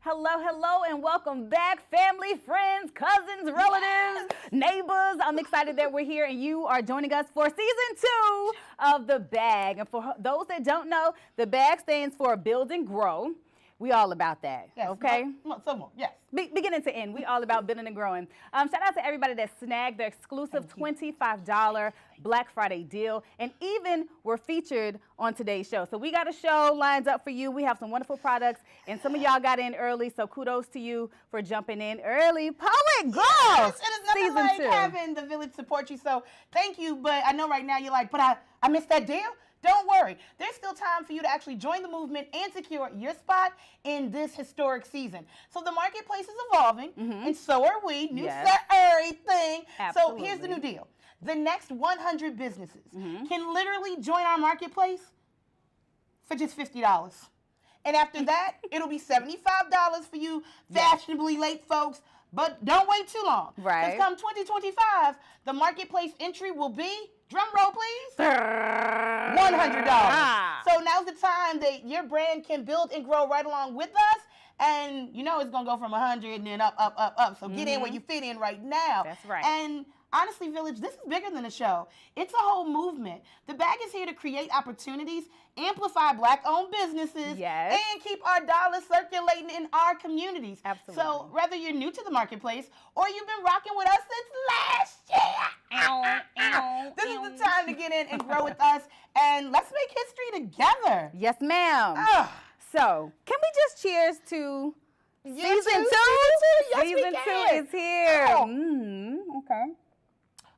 Hello, hello, and welcome back, family, friends, cousins, relatives, neighbors. I'm excited that we're here and you are joining us for season 2 of The Bag. And for those that don't know, The Bag stands for Build and Grow. We all about that, yes, okay? Someone, yes. Beginning to end, we all about building and growing. Shout out to everybody that snagged the exclusive $25 Black Friday deal, and even were featured on today's show. So we got a show lined up for you. We have some wonderful products, and some of y'all got in early, so kudos to you for jumping in early. Poet Girl! Yes, and it's nothing like having the village support you, so thank you, but I know right now you're like, but I missed that deal? Don't worry. There's still time for you to actually join the movement and secure your spot in this historic season. So the marketplace is evolving, and so are we. New set, everything. Absolutely. So here's the new deal. The next 100 businesses can literally join our marketplace for just $50. And after that, it'll be $75 for you fashionably late folks. But don't wait too long. Right. Because come 2025, the marketplace entry will be, drum roll please, $100. So now's the time that your brand can build and grow right along with us. And you know it's going to go from 100 and then up. So get in where you fit in right now. That's right. And honestly, Village, this is bigger than a show. It's a whole movement. The Bag is here to create opportunities, amplify Black-owned businesses, and keep our dollars circulating in our communities. Absolutely. So whether you're new to the marketplace or you've been rocking with us since last year, this is the time to get in and grow with us, and let's make history together. Yes, ma'am. So, can we just cheers to season 2? Yes, season 2 is here. Okay.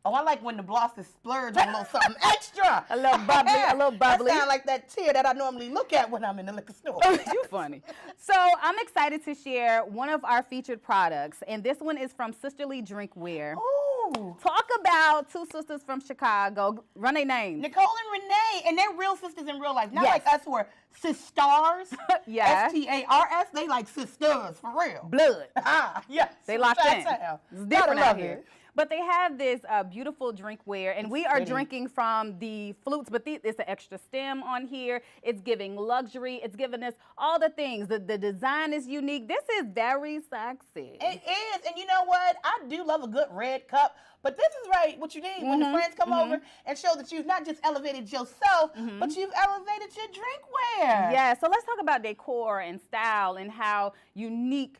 Oh, I like when the blossoms splurge on a little something extra. A little bubbly, a little bubbly. That sound like that tear that I normally look at when I'm in the liquor store. You funny. So I'm excited to share one of our featured products, and this one is from Sisterly Drinkware. Ooh. Talk about two sisters from Chicago. Run their names. Nicole and Renee, and they're real sisters in real life. Not like us who are sisters. S-T-A-R-S. They like sisters, for real. Blood. Yes. They locked in. It's different out here. it. But they have this beautiful drinkware, and we are pretty. drinking from the flutes, but it's an extra stem on here. It's giving luxury. It's giving us all the things. The design is unique. This is very sexy. It is, and you know what? I do love a good red cup, but this is right what you need when the friends come over and show that you've not just elevated yourself, but you've elevated your drinkware. Yeah, so let's talk about decor and style and how unique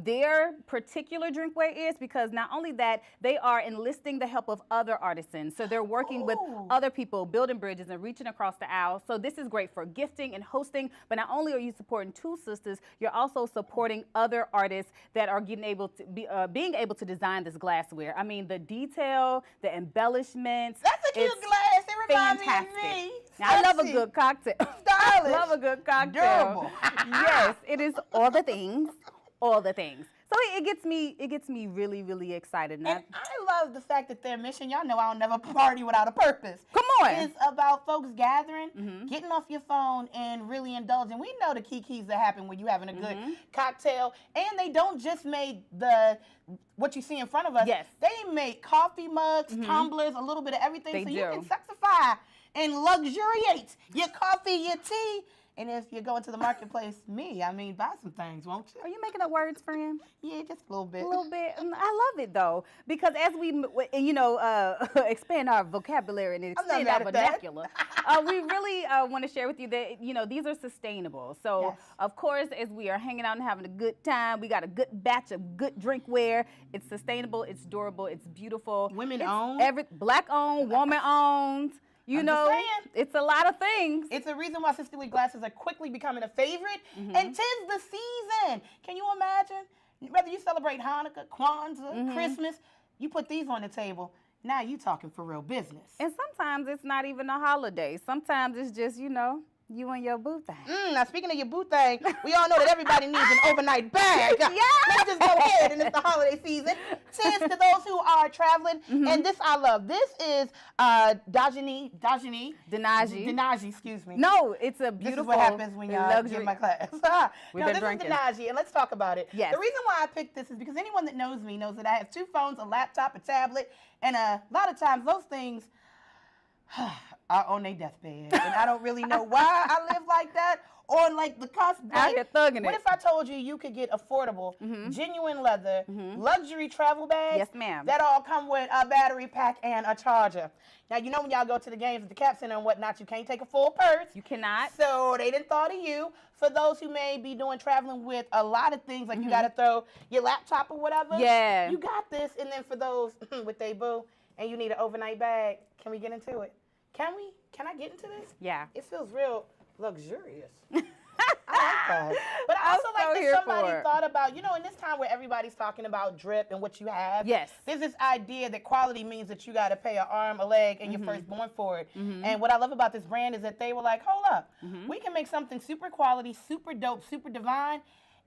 their particular drinkware is, because not only that, they are enlisting the help of other artisans. So they're working with other people, building bridges and reaching across the aisle. So this is great for gifting and hosting, but not only are you supporting two sisters, you're also supporting other artists that are being able to design this glassware. I mean, the detail, the embellishments. That's a cute glass. It reminds me of me. Now, I love a good cocktail. Stylish. I love a good cocktail. Durable. Yes, it is all the things. All the things. So it gets me really, really excited. And I love the fact that their mission, y'all know I'll never party without a purpose. Come on. It's about folks gathering, getting off your phone and really indulging. We know the kikis that happen when you're having a good cocktail. And they don't just make what you see in front of us. Yes. They make coffee mugs, tumblers, a little bit of everything. They do. You can sexify and luxuriate your coffee, your tea. And if you're going to the marketplace, buy some things, won't you? Are you making up words, friend? Yeah, just a little bit. A little bit. I love it, though, because as we, expand our vocabulary and extend our vernacular, we really want to share with you that, these are sustainable. So, of course, as we are hanging out and having a good time, we got a good batch of good drinkware. It's sustainable, it's durable, it's beautiful. Women-owned. Black-owned, woman-owned. It's a lot of things. It's a reason why Sisterly glasses are quickly becoming a favorite. And 'tis the season. Can you imagine? Whether you celebrate Hanukkah, Kwanzaa, Christmas, you put these on the table. Now you talking for real business. And sometimes it's not even a holiday. Sometimes it's just, you and your boo thing. Now, speaking of your boo thing, we all know that everybody needs an overnight bag. Let's just go ahead, and it's the holiday season. Cheers to those who are traveling. And this I love. This is Denaji, excuse me. No, it's a beautiful This is what happens when y'all get my class. This is Denaji, and let's talk about it. Yes. The reason why I picked this is because anyone that knows me knows that I have 2 phones, a laptop, a tablet, and a lot of times those things are on their deathbed. And I don't really know why I live like that on like the cusp. Out here thugging What it. if I told you you could get affordable, genuine leather, luxury travel bags? Yes, ma'am. That all come with a battery pack and a charger. Now, you know when y'all go to the games at the Cap Center and whatnot, you can't take a full purse. You cannot. So they didn't thought of you. For those who may be doing traveling with a lot of things, like you got to throw your laptop or whatever. Yeah. You got this. And then for those with they boo and you need an overnight bag, can we get into it? Can we? Can I get into this? Yeah. It feels real luxurious. I like that. But I I'm also so like here that for somebody it. thought about, you know, in this time where everybody's talking about drip and what you have. Yes. There's this idea that quality means that you got to pay an arm, a leg, and your firstborn for it. And what I love about this brand is that they were like, hold up, we can make something super quality, super dope, super divine,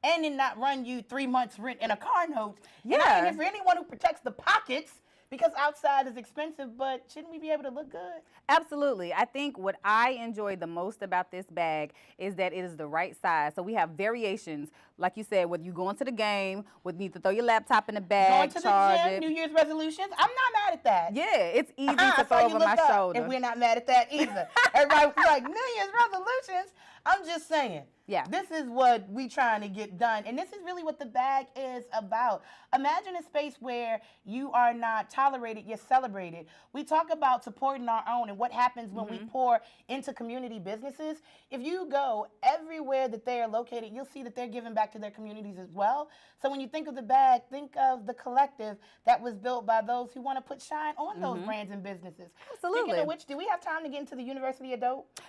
and then not run you 3 months rent in a car note. Yeah. And for anyone who protects the pockets, because outside is expensive, but shouldn't we be able to look good? Absolutely. I think what I enjoy the most about this bag is that it is the right size. So we have variations, like you said, whether you go into the game, with need to throw your laptop in the bag, Going to charge the gym, it. New Year's resolutions, I'm not mad at that. Yeah, it's easy I to saw throw you over my look up, shoulder. and we're not mad at that either. Everybody was like, New Year's resolutions. I'm just saying. Yeah. This is what we trying to get done. And this is really what the bag is about. Imagine a space where you are not tolerated, you're celebrated. We talk about supporting our own and what happens when we pour into community businesses. If you go everywhere that they are located, you'll see that they're giving back to their communities as well. So when you think of the bag, think of the collective that was built by those who want to put shine on those brands and businesses. Absolutely. Speaking of which, do we have time to get into the University of Dope?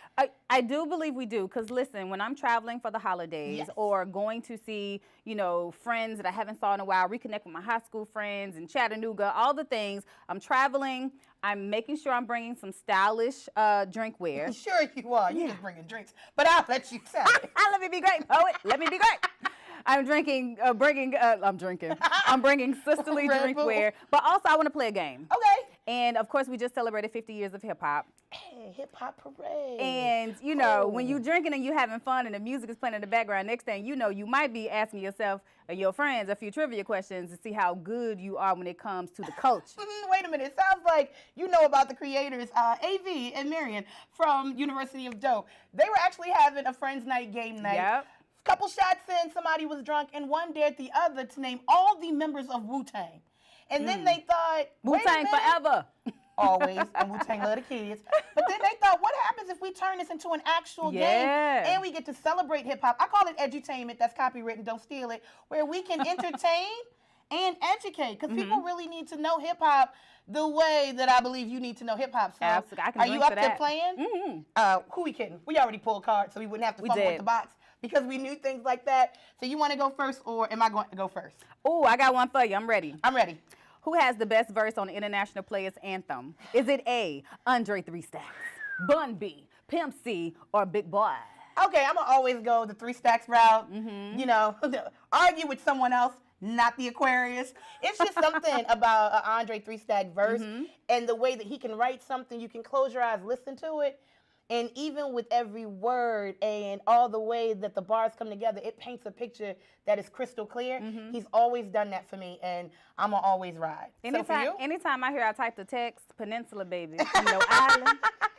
I do believe we do, because listen, when I'm traveling for the holidays Yes. or going to see, you know, friends that I haven't saw in a while, reconnect with my high school friends in Chattanooga, all the things, I'm traveling, I'm making sure I'm bringing some stylish drinkware. Sure you are. You're just bringing drinks. But I'll let you tell it. Let me be great, poet. Let me be great. I'm bringing sisterly Red Bull. drinkware, but also I want to play a game. Okay. And of course, we just celebrated 50 years of hip hop. Hey, hip hop parade. And, you know, when Cool. you drinking and you having fun and the music is playing in the background, next thing you know, you might be asking yourself or your friends a few trivia questions to see how good you are when it comes to the culture. Wait a minute. It sounds like you know about the creators, AV and Marion from University of Dope. They were actually having a friends night, game night. Yep. Couple shots in, somebody was drunk, and one dared the other to name all the members of Wu-Tang. And then they thought, wait a Wu-Tang minute. forever. Always, and Wu-Tang love the kids. But then they thought, what happens if we turn this into an actual game Yeah. and we get to celebrate hip-hop? I call it edutainment. That's copywritten. Don't steal it. Where we can entertain and educate, because people really need to know hip-hop the way that I believe you need to know hip-hop. So Absolutely. I can are drink you up for there that. playing? Who we kidding? We already pulled cards, so we wouldn't have to We fumble with did. the box because we knew things like that. So you want to go first, or am I going to go first? Oh, I got one for you. I'm ready. I'm ready. Who has the best verse on the International Players Anthem? Is it A, Andre 3 Stacks, Bun B, Pimp C, or Big Boy? Okay, I'm going to always go the 3 Stacks route. You know, argue with someone else, not the Aquarius. It's just something about an Andre 3 Stack verse and the way that he can write something. You can close your eyes, listen to it. And even with every word and all the way that the bars come together, it paints a picture that is crystal clear. He's always done that for me, and I'm going to always ride. So for you? Anytime I hear I type the text, Peninsula, baby, you know, island,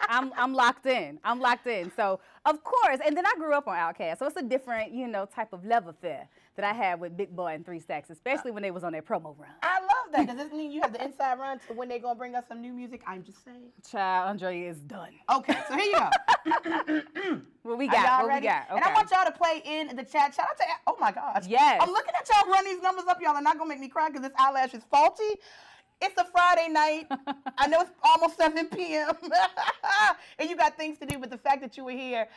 I'm locked in. I'm locked in. So, of course, and then I grew up on Outkast, so it's a different, you know, type of love affair that I had with Big Boy and 3 Stacks, especially when they was on their promo run. I love that. Does this mean you have the inside run to when they're going to bring us some new music? I'm just saying. Child, Andre is done. Okay, so here you go. What we Are got? y'all What ready? we got? And I want y'all to play in the chat. Shout out to, oh my gosh. Yes. I'm looking at y'all run these numbers up. Y'all are not going to make me cry because this eyelash is faulty. It's a Friday night. I know it's almost 7 p.m. and you got things to do, but the fact that you were here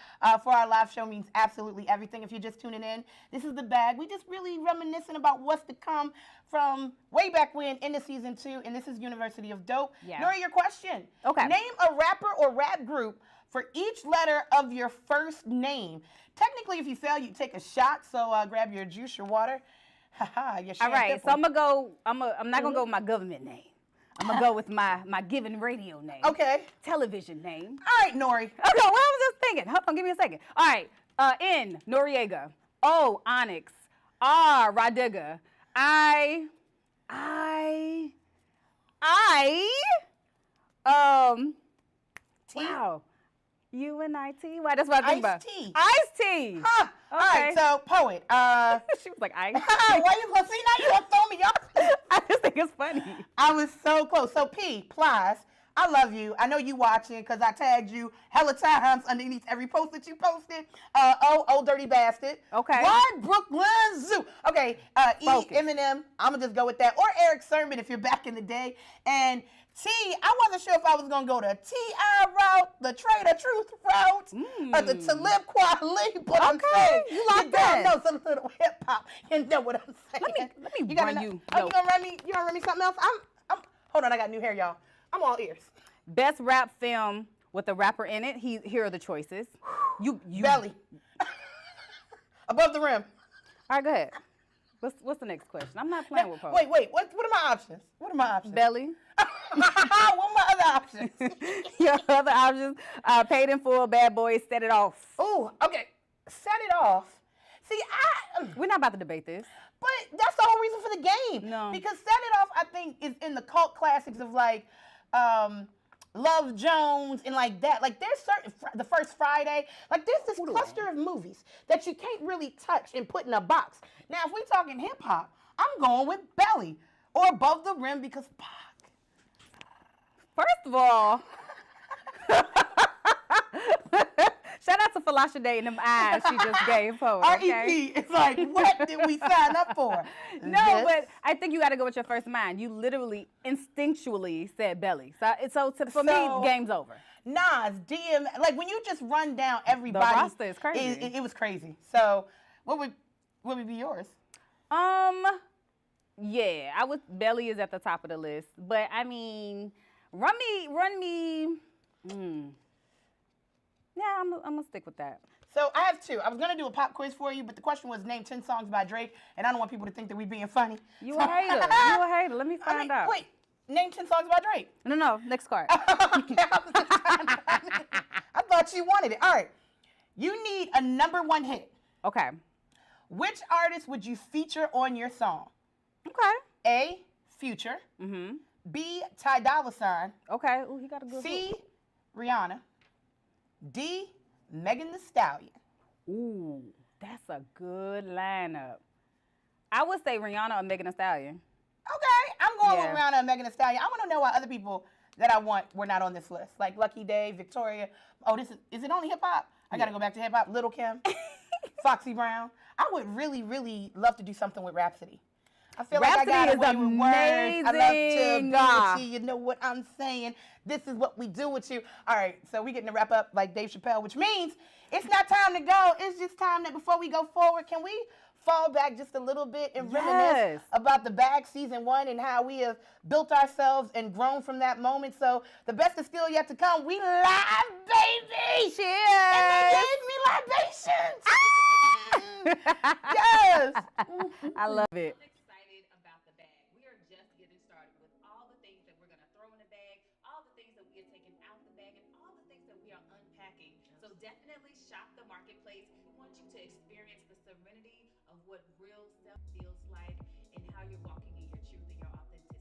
for our live show means absolutely everything. If you're just tuning in, this is The Bag. We just really reminiscing about what's to come from way back when into season 2, and this is University of Dope. Yeah. Nori, your question. Okay. Name a rapper or rap group for each letter of your first name. Technically, if you fail, you take a shot, so grab your juice, your water. Your All right, so shampoo. I'm not gonna go with my government name. I'm gonna go with my given radio name. Okay. Television name. All right, Nori. Okay, well, I was just thinking. Hold on, give me a second. All right, N, Noriega. O, Onyx. R, Radiga. I, T. Wow. UNIT? Why? That's what I think about. Ice-T. Ice-T. Huh. All right, so poet. She was like, ice. Why you gonna see now? You gonna throw me off? I just think it's funny. I was so close. So P, Plies, I love you. I know you watching because I tagged you hella times underneath every post that you posted. Oh, dirty bastard. Okay. Why Brooklyn Zoo? Okay. E, Focus. Eminem. I'm gonna just go with that. Or Eric Sermon if you're back in the day. And T, I wasn't sure if I was gonna go the T.I. route, the Trader Truth route, or the Talib Kweli. But I'm saying you like you that. don't know some little hip hop. You know what I'm saying? Let me gotta run know. you. Oh, No. you gonna run me? You gonna run me something else? I'm. Hold on, I got new hair, y'all. I'm all ears. Best rap film with a rapper in it. Here are the choices. You. Belly. Above the rim. All right, go ahead. What's the next question? I'm not playing with folks. Wait. What are my options? What are my options? Belly. What are my other options? Your other options, Paid in Full, Bad Boys, Set It Off. Ooh, okay. Set it off. See, We're not about to debate this. but that's the whole reason for the game. No. Because Set It Off, I think, is in the cult classics of like Love Jones and like that. Like there's certain, The First Friday, like there's this cluster of movies that you can't really touch and put in a box. Now, if we're talking hip hop, I'm going with Belly or Above the Rim because Pac. First of all, shout out to Falasha Day and them eyes she just gave for it, okay? R.E.P. It's like, what did we sign up for? No, but I think you got to go with your first mind. You literally instinctually said Belly. For me, game's over. Nas, DM, like when you just run down everybody. The roster is crazy. It was crazy. So what would be yours? Yeah, Belly is at the top of the list, but I mean, run me. Yeah, I'm gonna stick with that. So I have two. I was gonna do a pop quiz for you, but the question was name 10 songs by Drake, and I don't want people to think that we being funny. You a hater. You a hater. Let me find out. Wait, name 10 songs by Drake. No, next card. Okay, I thought you wanted it. All right, you need a #1 hit. Okay. Which artist would you feature on your song? Okay. A, Future. Mm-hmm. B, Ty Dolla $ign. Okay. Ooh, he got a good C, hook. Rihanna. D, Megan Thee Stallion. Ooh, that's a good lineup. I would say Rihanna or Megan Thee Stallion. Okay, I'm going Yeah. with Rihanna and Megan Thee Stallion. I want to know why other people that I want were not on this list, like Lucky Day, Victoria. Oh, is it only hip hop? I gotta go back to hip hop. Little Kim, Foxy Brown. I would really, really love to do something with Rhapsody. I feel like I got Rhapsody away is with words. I love to amazing. be with you. You know what I'm saying? This is what we do with you. All right, so we getting to wrap up like Dave Chappelle, which means it's not time to go. It's just time that before we go forward, can we fall back just a little bit and reminisce about the Bag Season 1 and how we have built ourselves and grown from that moment? So the best is still yet to come. We live, baby! Cheers! And they gave me libations! Yes! I love it. Excited about the bag. We are just getting started with all the things that we're going to throw in the bag, all the things that we are taking out the bag, and all the things that we are unpacking. So definitely shop the marketplace. We want you to experience the serenity of what real self feels like and how you're walking in your truth and your authenticity.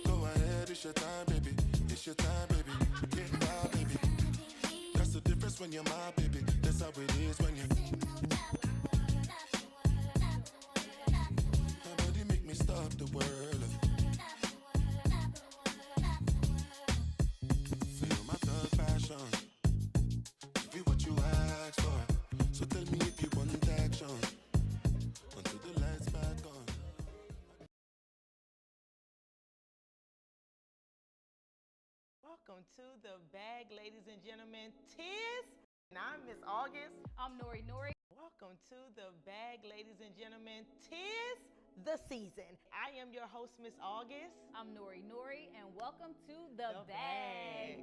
Go ahead, it's your time, baby. It's your time, baby. Get wild, baby. That's the difference when you're my baby. That's how it is when you. Nobody make me stop the world. Feel my thug passion. Give you what you ask for. So tell me if you want action. Until the lights back on. Welcome to the bag, ladies and gentlemen. Tis, and I'm Miss August. I'm Nori Nori. Welcome to the bag, ladies and gentlemen. Tis the season. I am your host, Miss August. I'm Nori Nori, and welcome to the bag.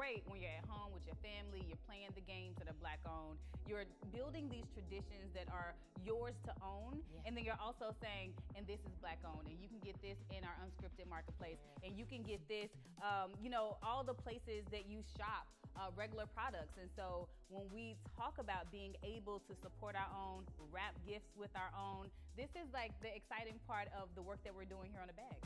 great when you're at home with your family, you're playing the games that are Black owned. You're building these traditions that are yours to own. And then you're also saying, and this is Black owned, and you can get this in our unscripted marketplace, and you can get this, all the places that you shop regular products. And so when we talk about being able to support our own, wrap gifts with our own, this is like the exciting part of the work that we're doing here on The Bag.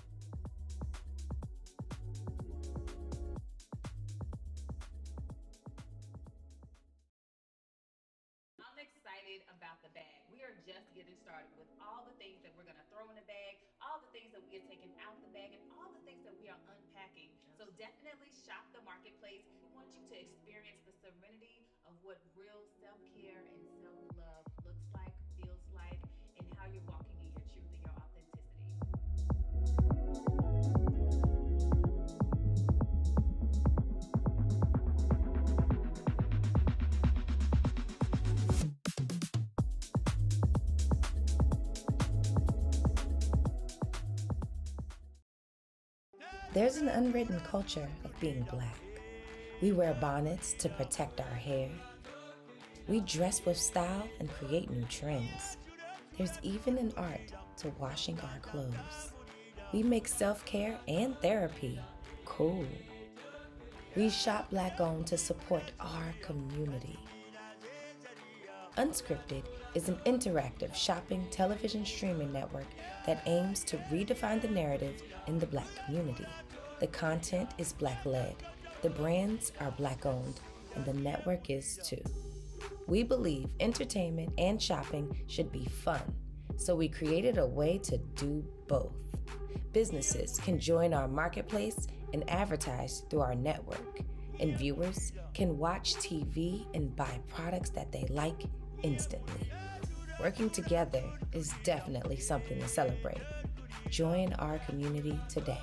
I'm excited about The Bag. We are just getting started with all the things that we're going to throw in the bag, all the things that we are taking out the bag, and all the things that we are unpacking. So definitely shop the marketplace. We want you to experience the serenity of what real self-care and self-love looks like, feels like, and how you're walking in your truth and your authenticity. There's an unwritten culture of being Black. We wear bonnets to protect our hair. We dress with style and create new trends. There's even an art to washing our clothes. We make self-care and therapy cool. We shop Black-owned to support our community. Unscripted is an interactive shopping television streaming network that aims to redefine the narrative in the Black community. The content is Black-led, the brands are Black-owned, and the network is too. We believe entertainment and shopping should be fun, so we created a way to do both. Businesses can join our marketplace and advertise through our network, and viewers can watch TV and buy products that they like instantly. Working together is definitely something to celebrate. Join our community today.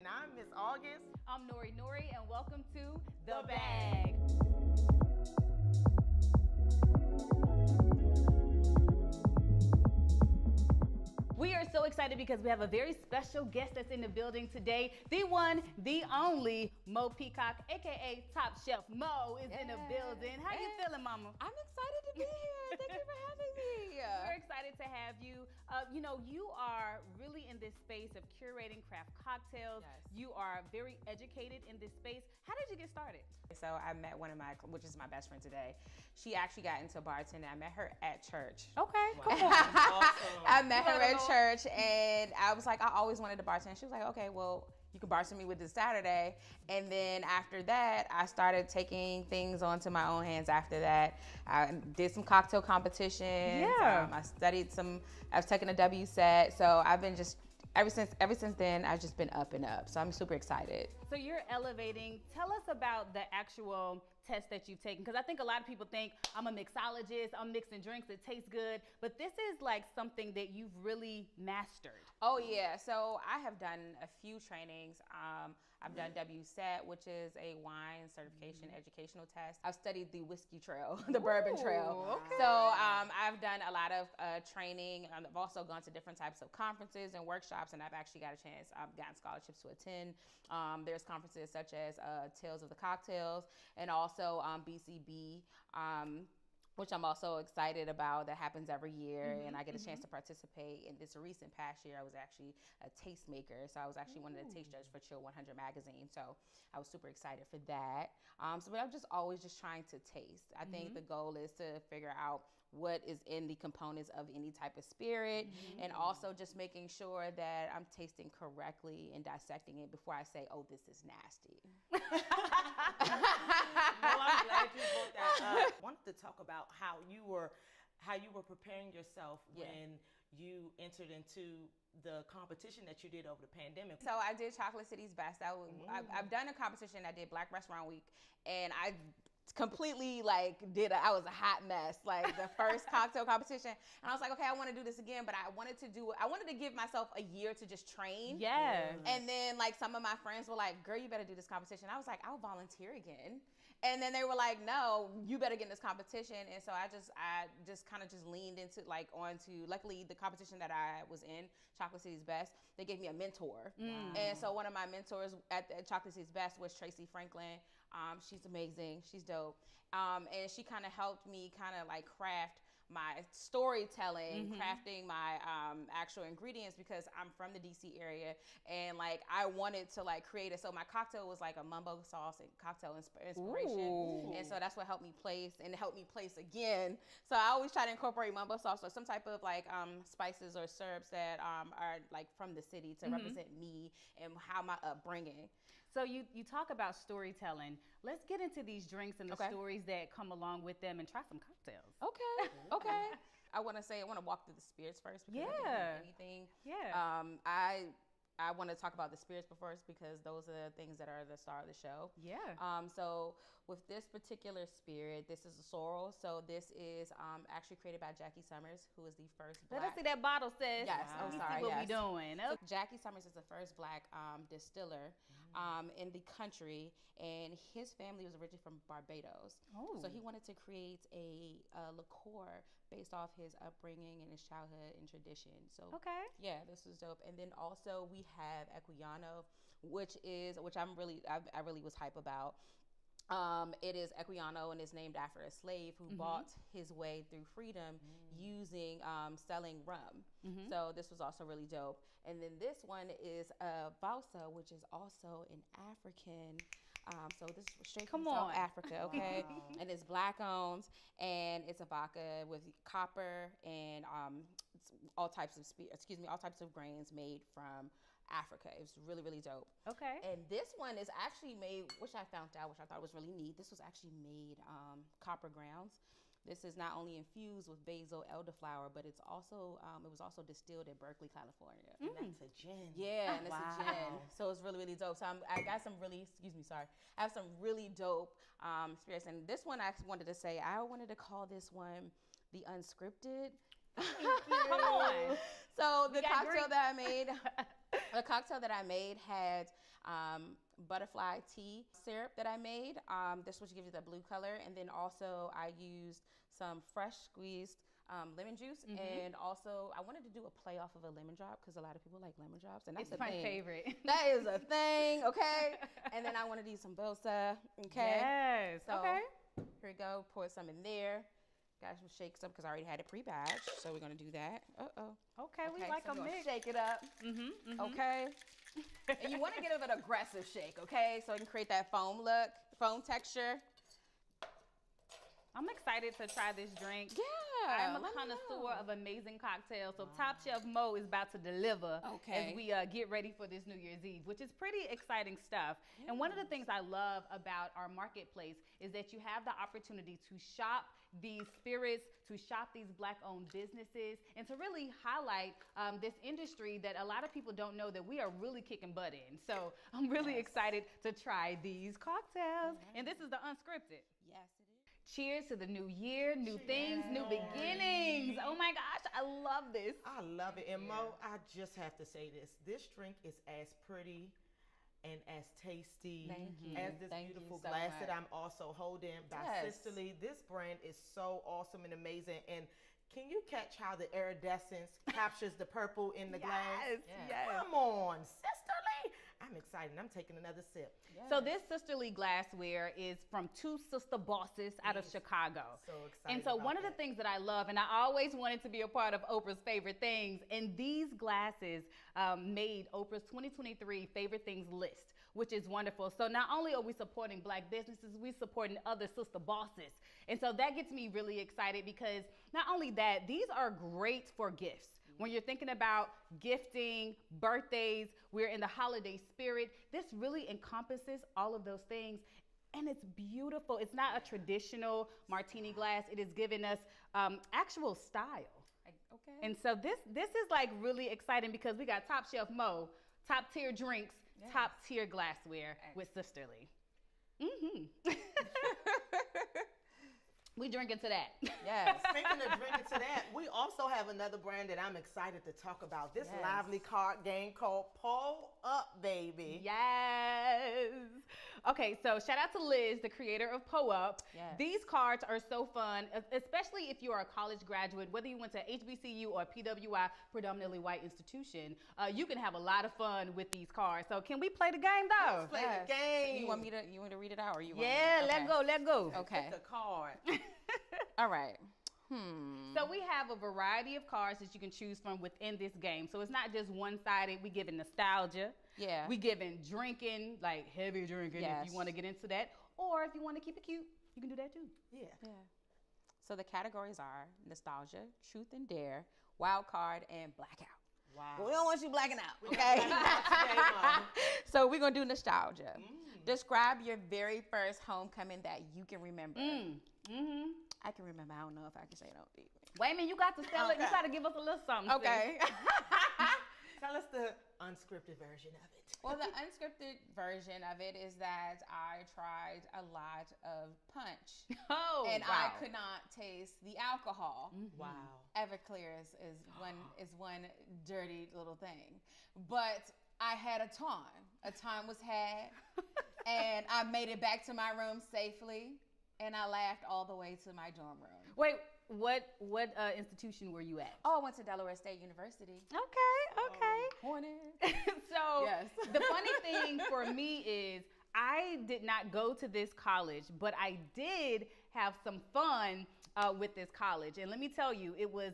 And I'm Miss August. I'm Nori Nori, and welcome to The Bag. We are so excited because we have a very special guest that's in the building today. The one, the only, Mo Peacock, aka Top Chef Mo, is in the building. How you feeling, Mama? I'm excited to be here. Thank you for having me. We're excited to have you. You are really in this space of curating craft cocktails. Yes. You are very educated in this space. How did you get started? So I met one of my, which is my best friend today. She actually got into bartending. I met her at church. Okay, come on. I met her at church, and I was like, I always wanted to bartend. She was like, okay, well, you can bartend me with this Saturday. And then after that, I started taking things onto my own hands after that. I did some cocktail competitions. Yeah. I studied I've taken a WSET. So I've been just, ever since then, I've just been up and up. So I'm super excited. So you're elevating. Tell us about the actual test that you've taken, because I think a lot of people think I'm a mixologist, I'm mixing drinks, it tastes good, but this is like something that you've really mastered. Oh yeah, so I have done a few trainings. I've done WSET, which is a wine certification educational test. I've studied the whiskey trail, the bourbon trail. Okay. So I've done a lot of training. I've also gone to different types of conferences and workshops, and I've actually got a chance. I've gotten scholarships to attend. There's conferences such as Tales of the Cocktails, and also BCB, which I'm also excited about. That happens every year, and I get a chance to participate. In this recent past year, I was actually a tastemaker, so I was actually one of the taste judges for Chill 100 magazine. So I was super excited for that. But I'm just always just trying to taste. I think the goal is to figure out what is in the components of any type of spirit, and also just making sure that I'm tasting correctly and dissecting it before I say, oh, this is nasty. Well, I'm glad you brought that up. I wanted to talk about how you were preparing yourself when you entered into the competition that you did over the pandemic. So I did Chocolate City's Best. I've done a competition. I did Black Restaurant Week, and I completely I was a hot mess, like the first cocktail competition. And I was like, okay, I want to do this again, but I wanted to give myself a year to just train. Yeah. And then like some of my friends were like, girl, you better do this competition. I was like, I'll volunteer again. And then they were like, no, you better get in this competition. And so I just kind of just leaned into luckily the competition that I was in, Chocolate City's Best, they gave me a mentor. And so one of my mentors at Chocolate City's Best was Tracy Franklin. She's amazing. She's dope. And she kind of helped me kind of like craft my storytelling, crafting my actual ingredients, because I'm from the DC area and like I wanted to like create it. So my cocktail was like a mumbo sauce and cocktail inspiration. Ooh. And so that's what helped me place and helped me place again. So I always try to incorporate mumbo sauce or some type of like spices or syrups that are like from the city to represent me and how my upbringing. So you talk about storytelling. Let's get into these drinks and the stories that come along with them and try some cocktails. Okay. I want to walk through the spirits first. Because I didn't do anything. Yeah. I want to talk about the spirits first because those are the things that are the star of the show. Yeah. So with this particular spirit, this is a sorrel. So this is actually created by Jackie Summers, who is the first Let Black. us see that bottle, sis. Yes. Let me sorry. see what yes. we doing. So Jackie Summers is the first Black distiller in the country, and his family was originally from Barbados. Oh. So he wanted to create a liqueur based off his upbringing and his childhood and tradition. So yeah, this was dope. And then also we have Equiano, which I really was hype about. It is Equiano and is named after a slave who bought his way through freedom using selling rum. So this was also really dope. And then this one is Bausa, which is also an African. So this is straight from South Africa, okay? And it's Black owned, and it's a vodka with copper and all types of grains made from Africa. It was really, really dope. Okay. And this one is actually made, which I found out, which I thought was really neat. This was actually made copper grounds. This is not only infused with basil elderflower, but it's also it was also distilled in Berkeley, California. And that's a gin. Yeah, and it's a gin. So it's really, really dope. So I got some really, I have some really dope spirits. And this one I wanted to say, I wanted to call this one the Unscripted. Come on. So the cocktail that I made had butterfly tea syrup that I made. This which gives you the blue color, and then also I used some fresh squeezed lemon juice, and also I wanted to do a play off of a lemon drop because a lot of people like lemon drops, and that's It's my favorite. That is a thing, okay? And then I wanted to use some Bosa, okay? Yes. So okay. here we go. Pour some in there. Got some shake some because I already had it pre-batched, so we're gonna do that. Okay, we like so a we're gonna mix. shake it up. Okay. And you want to give it an aggressive shake, okay? So you can create that foam texture. I'm excited to try this drink. Yeah. I'm a connoisseur of amazing cocktails, so Top Chef Mo is about to deliver as we get ready for this New Year's Eve, which is pretty exciting stuff. Yeah. And one of the things I love about our marketplace is that you have the opportunity to shop these spirits, to shop these Black-owned businesses, and to really highlight this industry that a lot of people don't know that we are really kicking butt in. So I'm really excited to try these cocktails. And this is the Unscripted. Yes, it is. Cheers to the new year, new things, new beginnings. Oh my gosh, I love this. I love it. And Mo, I just have to say this. This drink is as pretty and as tasty as this beautiful glass that I'm also holding by Sisterly. This brand is so awesome and amazing. And can you catch how the iridescence captures the purple in the glass? Yes. Come on, Sisterly. I'm excited. I'm taking another sip. Yes. So this Sisterly glassware is from two sister bosses out of Chicago. So excited. And so one of the things that I love, and I always wanted to be a part of Oprah's favorite things, and these glasses made Oprah's 2023 favorite things list, which is wonderful. So not only are we supporting Black businesses, we're supporting other sister bosses. And so that gets me really excited because not only that, these are great for gifts. When you're thinking about gifting, birthdays, we're in the holiday spirit, this really encompasses all of those things. And it's beautiful. It's not a traditional martini glass. It is giving us actual style. Okay. And so this is like really exciting because we got Top Chef Mo, top tier drinks, top tier glassware with Sisterly. We drinking to that. Yes. Speaking of drinking to that, we also have another brand that I'm excited to talk about. This lively card game called Pull Up, baby. Yes. Okay, so shout out to Liz, the creator of Pull Up. Yes. These cards are so fun, especially if you are a college graduate, whether you went to HBCU or PWI, predominantly white institution. You can have a lot of fun with these cards. So can we play the game though? Let's play the game. You want me to read it out, or you? Yeah, want me to? let's go. Okay. It's a card. All right. So we have a variety of cards that you can choose from within this game. So it's not just one-sided. We giving nostalgia. Yeah. We giving drinking, like heavy drinking, if Yes. you want to get into that. Or if you want to keep it cute, you can do that too. Yeah. Yeah. So the categories are nostalgia, truth and dare, wild card, and blackout. Wow. But we don't want you blacking out, okay? Today, Mama. So we're gonna do nostalgia. Describe your very first homecoming that you can remember. I can remember. I don't know if I can say it on TV. Wait a minute, you got to sell it. You Okay. got to give us a little something. sis. Okay. Tell us the unscripted version of it. Well, the unscripted version of it is that I tried a lot of punch. Oh, And wow. I could not taste the alcohol. Wow. Everclear is one dirty little thing. But I had a time. A time was had. And I made it back to my room safely. And I laughed all the way to my dorm room. Wait, what institution were you at? Oh, I went to Delaware State University. Okay. Hornet. So Yes. the funny thing for me is I did not go to this college, but I did have some fun with this college. And let me tell you, it was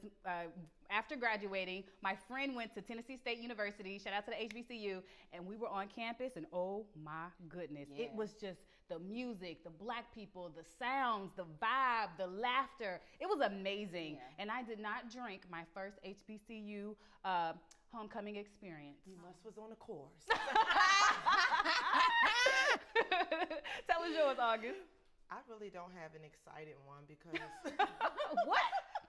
after graduating, my friend went to Tennessee State University, shout out to the HBCU, and we were on campus, and oh my goodness, Yeah. it was just the music, the black people, the sounds, the vibe, the laughter. It was amazing. Yeah. And I did not drink my first HBCU homecoming experience. You must was on a course. Tell us yours, August. I really don't have an exciting one because What?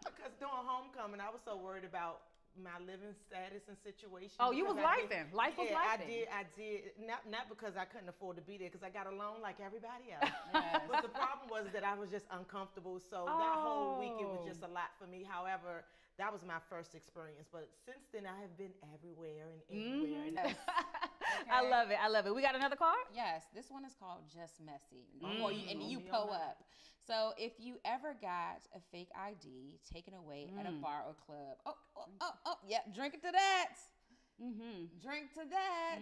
because during homecoming I was so worried about my living status and situation. Oh, you was because I lifing. Life was yeah, lifing. I did. Not because I couldn't afford to be there, because I got a loan like everybody else. Yes. But the problem was that I was just uncomfortable. So that whole weekend was just a lot for me. However, that was my first experience. But since then, I have been everywhere and everywhere. And I love it. I love it. We got another card? Yes, this one is called Just Messy. And you me pull on that. up. So if you ever got a fake ID taken away at a bar or club, yeah, drink it to that. Drink to that.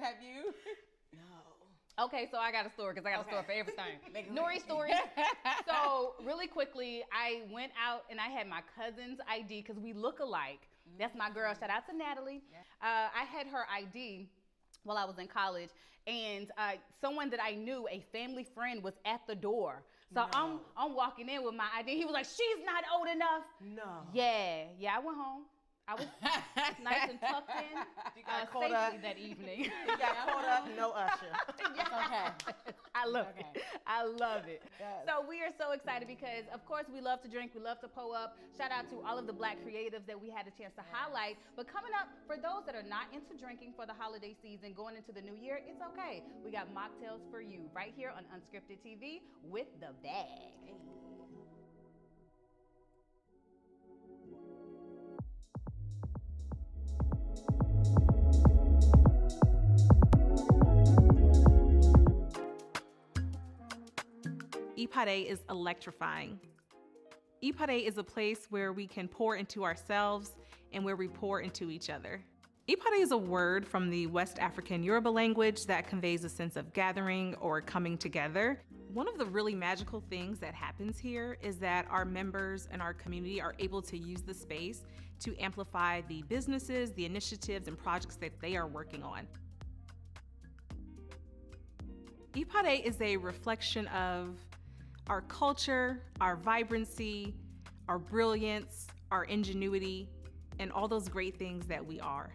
Have you? no. Okay, so I got a story because I got a story for everything. Make it Nori quick. stories. So really quickly, I went out and I had my cousin's ID because we look alike. That's my girl. Shout out to Natalie. I had her ID while I was in college, and someone that I knew, a family friend, was at the door. So I'm walking in with my ID. He was like, "She's not old enough." No. Yeah, I went home. I was nice and tucked in You got caught up. safely that evening. You got caught up, no usher. It's okay. I love Okay. it. I love it. Yes. So we are so excited because, of course, we love to drink. We love to pull up. Shout out to all of the black creatives that we had a chance to highlight. But coming up, for those that are not into drinking for the holiday season, going into the new year, it's okay. We got mocktails for you right here on Unscripted TV with The Bag. Ipade is electrifying. Ipade is a place where we can pour into ourselves and where we pour into each other. Ipade is a word from the West African Yoruba language that conveys a sense of gathering or coming together. One of the really magical things that happens here is that our members and our community are able to use the space to amplify the businesses, the initiatives, and projects that they are working on. Ipade is a reflection of our culture, our vibrancy, our brilliance, our ingenuity, and all those great things that we are.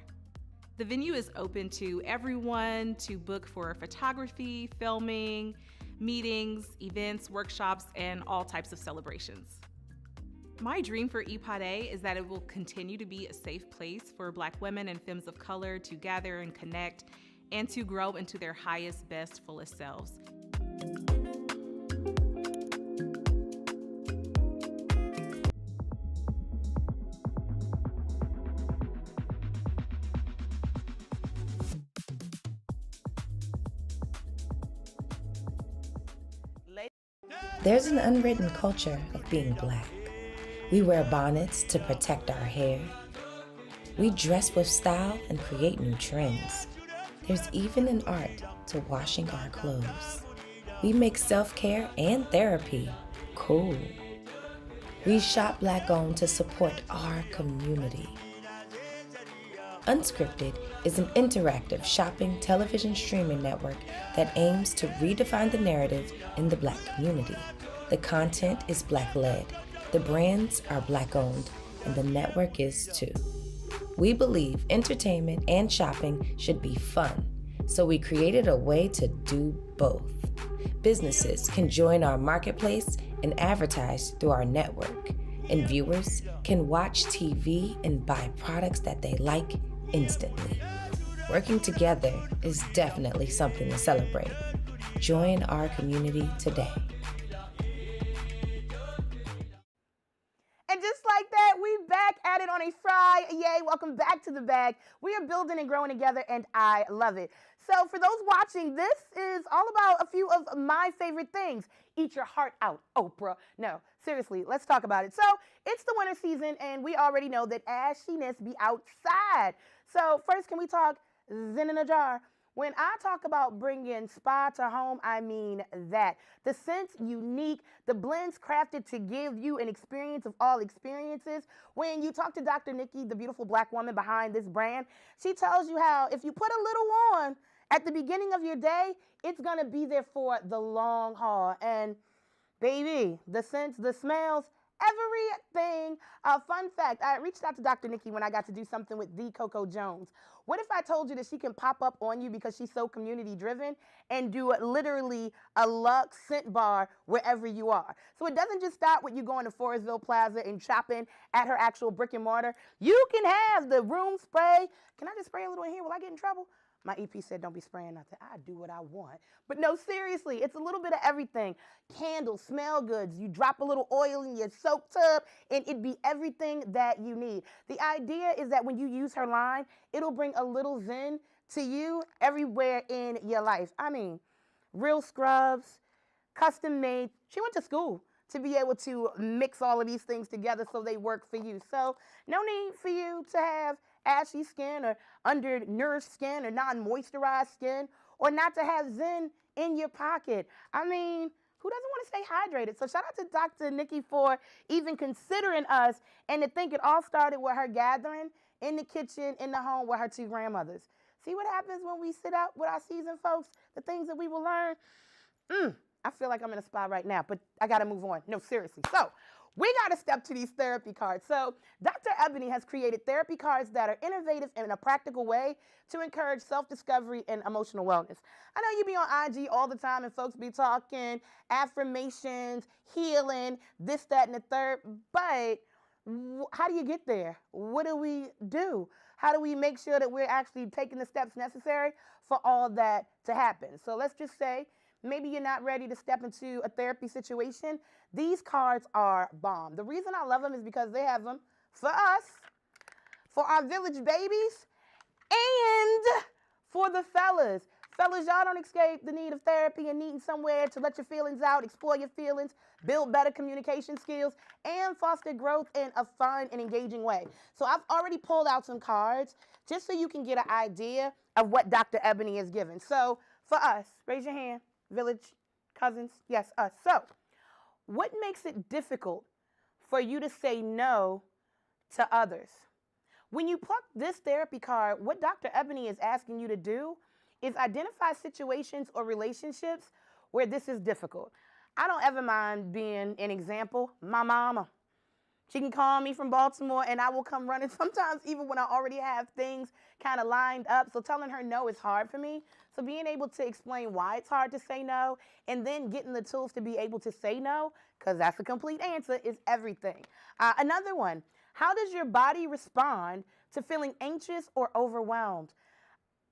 The venue is open to everyone to book for photography, filming, meetings, events, workshops, and all types of celebrations. My dream for Ipade is that it will continue to be a safe place for Black women and femmes of color to gather and connect and to grow into their highest, best, fullest selves. There's an unwritten culture of being Black. We wear bonnets to protect our hair. We dress with style and create new trends. There's even an art to washing our clothes. We make self-care and therapy cool. We shop Black-owned to support our community. Unscripted is an interactive shopping television streaming network that aims to redefine the narrative in the Black community. The content is Black-led, the brands are Black-owned, and the network is too. We believe entertainment and shopping should be fun, so we created a way to do both. Businesses can join our marketplace and advertise through our network, and viewers can watch TV and buy products that they like instantly. Working together is definitely something to celebrate. Join our community today. And just like that, we back at it on a Friday. Yay, welcome back to the bag. We are building and growing together, and I love it. So for those watching, this is all about a few of my favorite things. Eat your heart out, Oprah. No, seriously, let's talk about it. So it's the winter season, and we already know that ashiness be outside. So first, can we talk Zen in a jar? When I talk about bringing spa to home, I mean that. The scent's unique, the blend's crafted to give you an experience of all experiences. When you talk to Dr. Nikki, the beautiful Black woman behind this brand, she tells you how if you put a little on at the beginning of your day, it's gonna be there for the long haul. And baby, the scents, the smells, everything. Fun fact, I reached out to Dr. Nikki when I got to do something with the Coco Jones. What if I told you that she can pop up on you because she's so community driven and do literally a luxe scent bar wherever you are? So it doesn't just stop with you going to Forestville Plaza and shopping at her actual brick and mortar. You can have the room spray. Can I just spray a little in here? Will I get in trouble? My EP said, don't be spraying nothing. I do what I want. But no, seriously, it's a little bit of everything. Candles, smell goods. You drop a little oil in your soap tub, and it'd be everything that you need. The idea is that when you use her line, it'll bring a little zen to you everywhere in your life. I mean, real scrubs, custom made. She went to school to be able to mix all of these things together so they work for you. So no need for you to have ashy skin or undernourished skin or non-moisturized skin, or not to have Zen in your pocket. I mean, who doesn't want to stay hydrated? So shout out to Dr. Nikki for even considering us, and to think it all started with her gathering in the kitchen, in the home with her two grandmothers. See what happens when we sit out with our seasoned folks, the things that we will learn? I feel like I'm in a spot right now, but I got to move on. No, seriously. So we got to step to these therapy cards. So Dr. Ebony has created therapy cards that are innovative in a practical way to encourage self-discovery and emotional wellness. I know you be on IG all the time and folks be talking affirmations, healing, this, that, and the third, but how do you get there? What do we do? How do we make sure that we're actually taking the steps necessary for all that to happen? So let's just say maybe you're not ready to step into a therapy situation. These cards are bomb. The reason I love them is because they have them for us, for our village babies, and for the fellas. Fellas, y'all don't escape the need of therapy and needing somewhere to let your feelings out, explore your feelings, build better communication skills, and foster growth in a fun and engaging way. So I've already pulled out some cards just so you can get an idea of what Dr. Ebony has given. So for us, raise your hand. Village, cousins, yes, us. So, what makes it difficult for you to say no to others? When you pluck this therapy card, what Dr. Ebony is asking you to do is identify situations or relationships where this is difficult. I don't ever mind being an example. My mama, she can call me from Baltimore and I will come running, sometimes even when I already have things kind of lined up. So telling her no is hard for me. So being able to explain why it's hard to say no, and then getting the tools to be able to say no, because that's a complete answer, is everything. Another one, how does your body respond to feeling anxious or overwhelmed?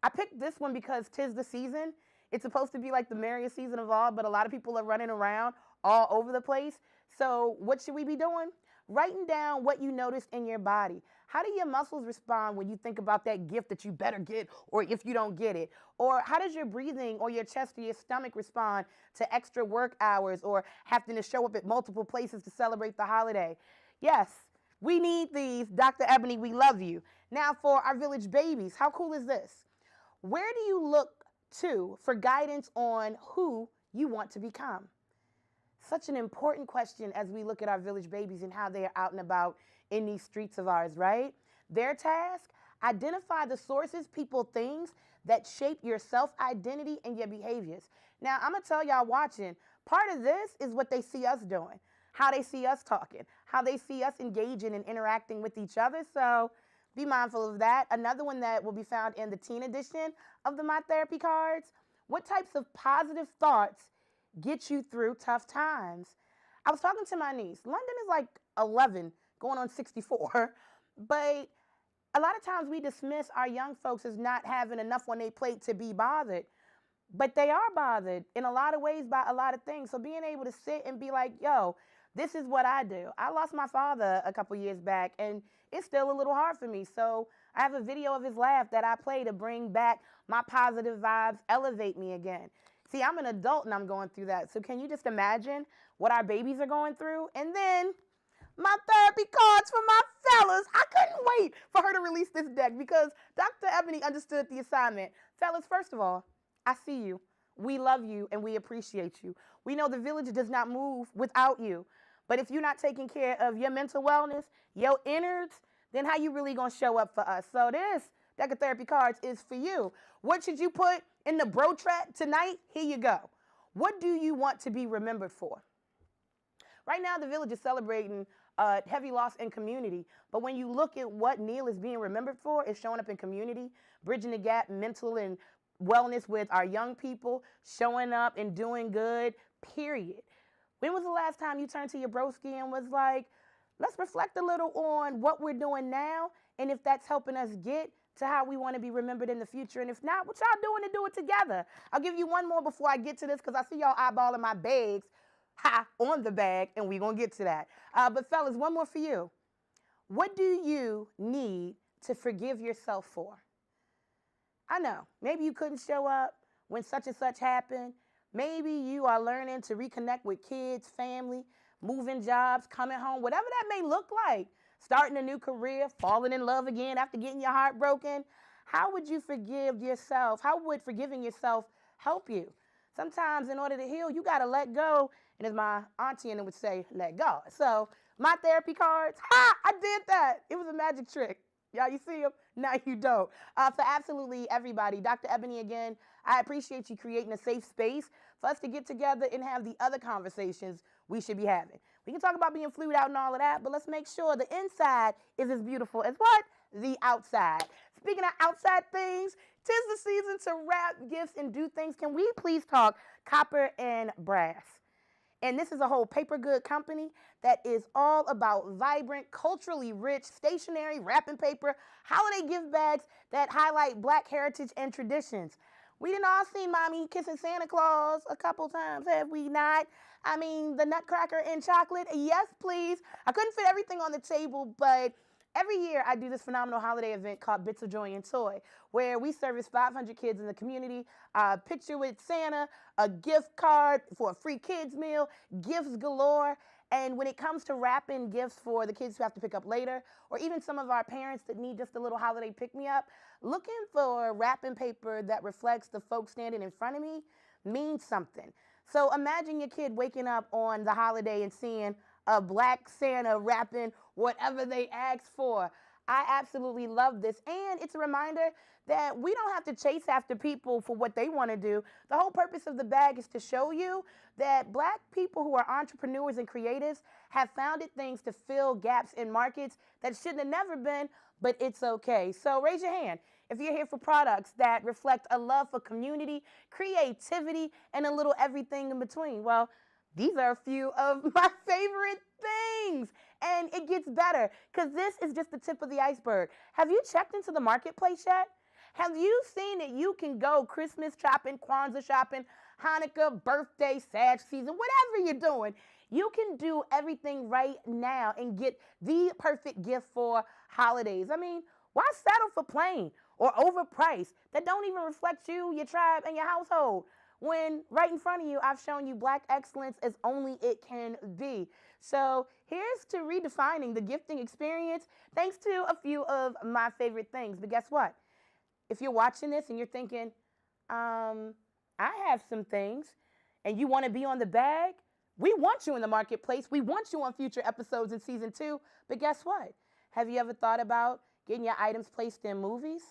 I picked this one because 'tis the season. It's supposed to be like the merriest season of all, but a lot of people are running around all over the place. So what should we be doing? writing down what you noticed in your body. How do your muscles respond when you think about that gift that you better get, or if you don't get it? Or how does your breathing or your chest or your stomach respond to extra work hours or having to show up at multiple places to celebrate the holiday? Yes, we need these. Dr. Ebony, we love you. Now for our village babies, how cool is this? Where do you look to for guidance on who you want to become? Such an important question as we look at our village babies and how they are out and about in these streets of ours, right? Their task, identify the sources, people, things that shape your self-identity and your behaviors. Now, I'm going to tell y'all watching, part of this is what they see us doing, how they see us talking, how they see us engaging and interacting with each other. So be mindful of that. Another one that will be found in the teen edition of the My Therapy cards, what types of positive thoughts get you through tough times? I was talking to my niece. London is like 11, going on 64, but a lot of times we dismiss our young folks as not having enough on their plate to be bothered, but they are bothered in a lot of ways by a lot of things. So being able to sit and be like, yo, this is what I do. I lost my father a couple years back, and it's still a little hard for me. So I have a video of his laugh that I play to bring back my positive vibes, elevate me again. See, I'm an adult and I'm going through that. So can you just imagine what our babies are going through? And then my therapy cards for my fellas. I couldn't wait for her to release this deck because Dr. Ebony understood the assignment. Fellas, first of all, I see you. We love you and we appreciate you. We know the village does not move without you. But if you're not taking care of your mental wellness, your innards, then how you really gonna show up for us? So this deck of therapy cards is for you. What should you put in the bro track tonight? Here you go. What do you want to be remembered for? Right now, the village is celebrating heavy loss in community. But when you look at what Neil is being remembered for, it's showing up in community, bridging the gap, mental and wellness with our young people, showing up and doing good, period. When was the last time you turned to your broski and was like, let's reflect a little on what we're doing now and if that's helping us get to how we want to be remembered in the future? And if not, what y'all doing to do it together? I'll give you one more before I get to this because I see y'all eyeballing my bags on the bag, and we're going to get to that. But fellas, one more for you. What do you need to forgive yourself for? I know, maybe you couldn't show up when such and such happened. Maybe you are learning to reconnect with kids, family, moving jobs, coming home, whatever that may look like. Starting a new career, falling in love again after getting your heart broken. How would you forgive yourself? How would forgiving yourself help you? Sometimes in order to heal, you got to let go. And as my auntie and would say, let go. So my therapy cards, I did that. It was a magic trick. Y'all, you see them? Now you don't. For absolutely everybody, Dr. Ebony again, I appreciate you creating a safe space for us to get together and have the other conversations we should be having. We can talk about being fluid out and all of that, but let's make sure the inside is as beautiful as what? The outside. Speaking of outside things, 'tis the season to wrap gifts and do things. Can we please talk copper and brass? And this is a whole paper good company that is all about vibrant, culturally rich, stationery, wrapping paper, holiday gift bags that highlight Black heritage and traditions. We done all seen Mommy kissing Santa Claus a couple times, have we not? I mean, the Nutcracker and chocolate, yes, please. I couldn't fit everything on the table, but every year I do this phenomenal holiday event called Bits of Joy and Toy, where we service 500 kids in the community, a picture with Santa, a gift card for a free kids meal, gifts galore. And when it comes to wrapping gifts for the kids who have to pick up later, or even some of our parents that need just a little holiday pick-me-up, looking for wrapping paper that reflects the folks standing in front of me means something. So imagine your kid waking up on the holiday and seeing a Black Santa wrapping whatever they ask for. I absolutely love this. And it's a reminder that we don't have to chase after people for what they want to do. The whole purpose of the bag is to show you that Black people who are entrepreneurs and creatives have founded things to fill gaps in markets that shouldn't have never been, but it's okay. So raise your hand if you're here for products that reflect a love for community, creativity, and a little everything in between. Well, these are a few of my favorite things. And it gets better because this is just the tip of the iceberg. Have you checked into the marketplace yet? Have you seen that you can go Christmas shopping, Kwanzaa shopping, Hanukkah, birthday, Sag season, whatever you're doing? You can do everything right now and get the perfect gift for holidays. I mean, why settle for plain or overpriced that don't even reflect you, your tribe, and your household? When right in front of you, I've shown you Black excellence as only it can be. So here's to redefining the gifting experience thanks to a few of my favorite things. But guess what? If you're watching this and you're thinking, I have some things, and you want to be on the bag, we want you in the marketplace. We want you on future episodes in season 2. But guess what? Have you ever thought about getting your items placed in movies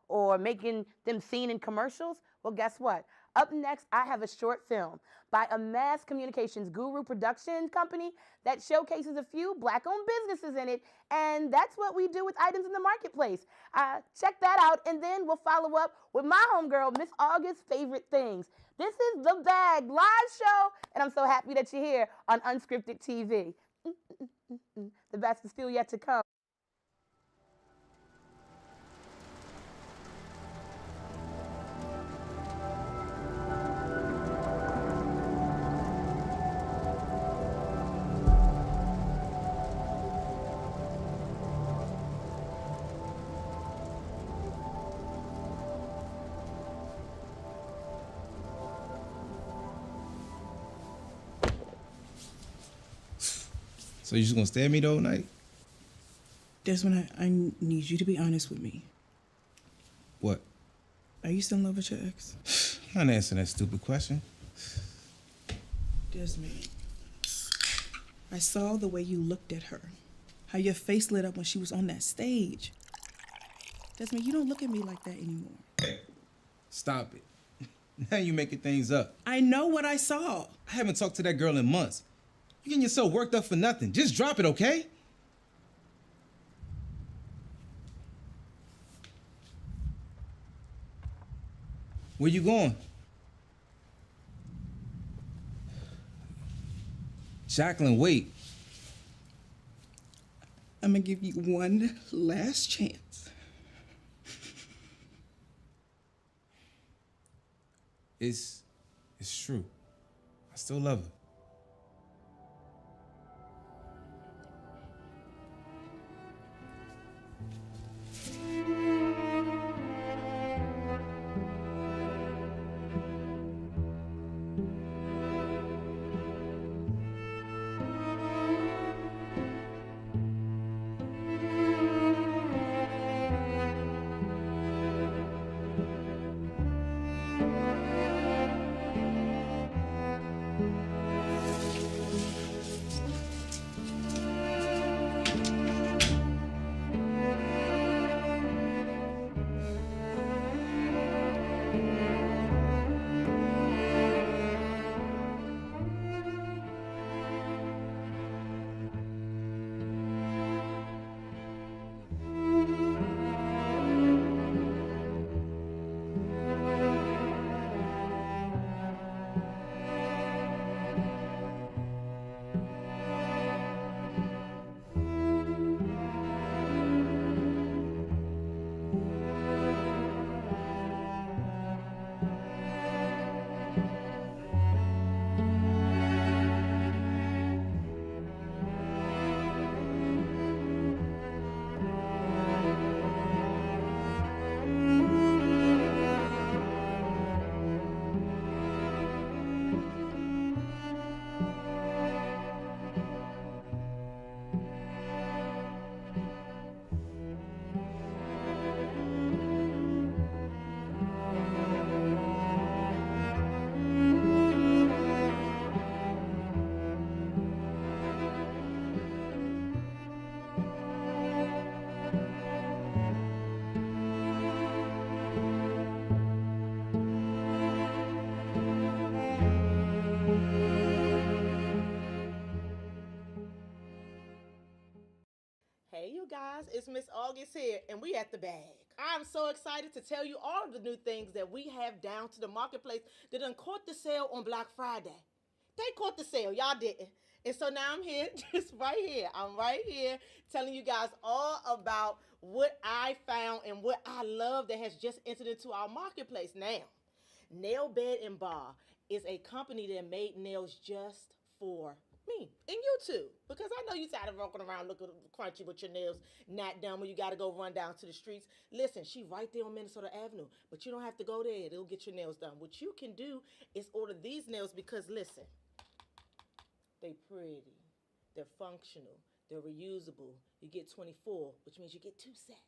or making them seen in commercials? Well, guess what? Up next, I have a short film by a mass communications guru production company that showcases a few Black-owned businesses in it, and that's what we do with items in the marketplace. Check that out, and then we'll follow up with my homegirl, Miss August's favorite things. This is The Bag live show, and I'm so happy that you're here on Unscripted TV. The best is still yet to come. So you just gonna stay at me the whole night? Desmond, I need you to be honest with me. What? Are you still in love with your ex? I'm not answering that stupid question. Desmond, I saw the way you looked at her, how your face lit up when she was on that stage. Desmond, you don't look at me like that anymore. Hey, stop it. Now you making things up. I know what I saw. I haven't talked to that girl in months. You're getting yourself worked up for nothing. Just drop it, okay? Where you going? Jacqueline, wait. I'm gonna give you one last chance. It's true. I still love her. Hey, you guys, it's Miss August here, and we at the bag. I'm so excited to tell you all of the new things that we have down to the marketplace that done caught the sale on Black Friday. They caught the sale, y'all didn't. And so now I'm here, just right here. I'm right here telling you guys all about what I found and what I love that has just entered into our marketplace. Now, Nail Bed and Bar is a company that made nails just for Me and you too, because I know you tired of walking around looking crunchy with your nails not done when you got to go run down to the streets. Listen, she right there on Minnesota Avenue, but you don't have to go there. It'll get your nails done. What you can do is order these nails because, listen, they pretty, they're functional, they're reusable. You get 24, which means you get 2 sets.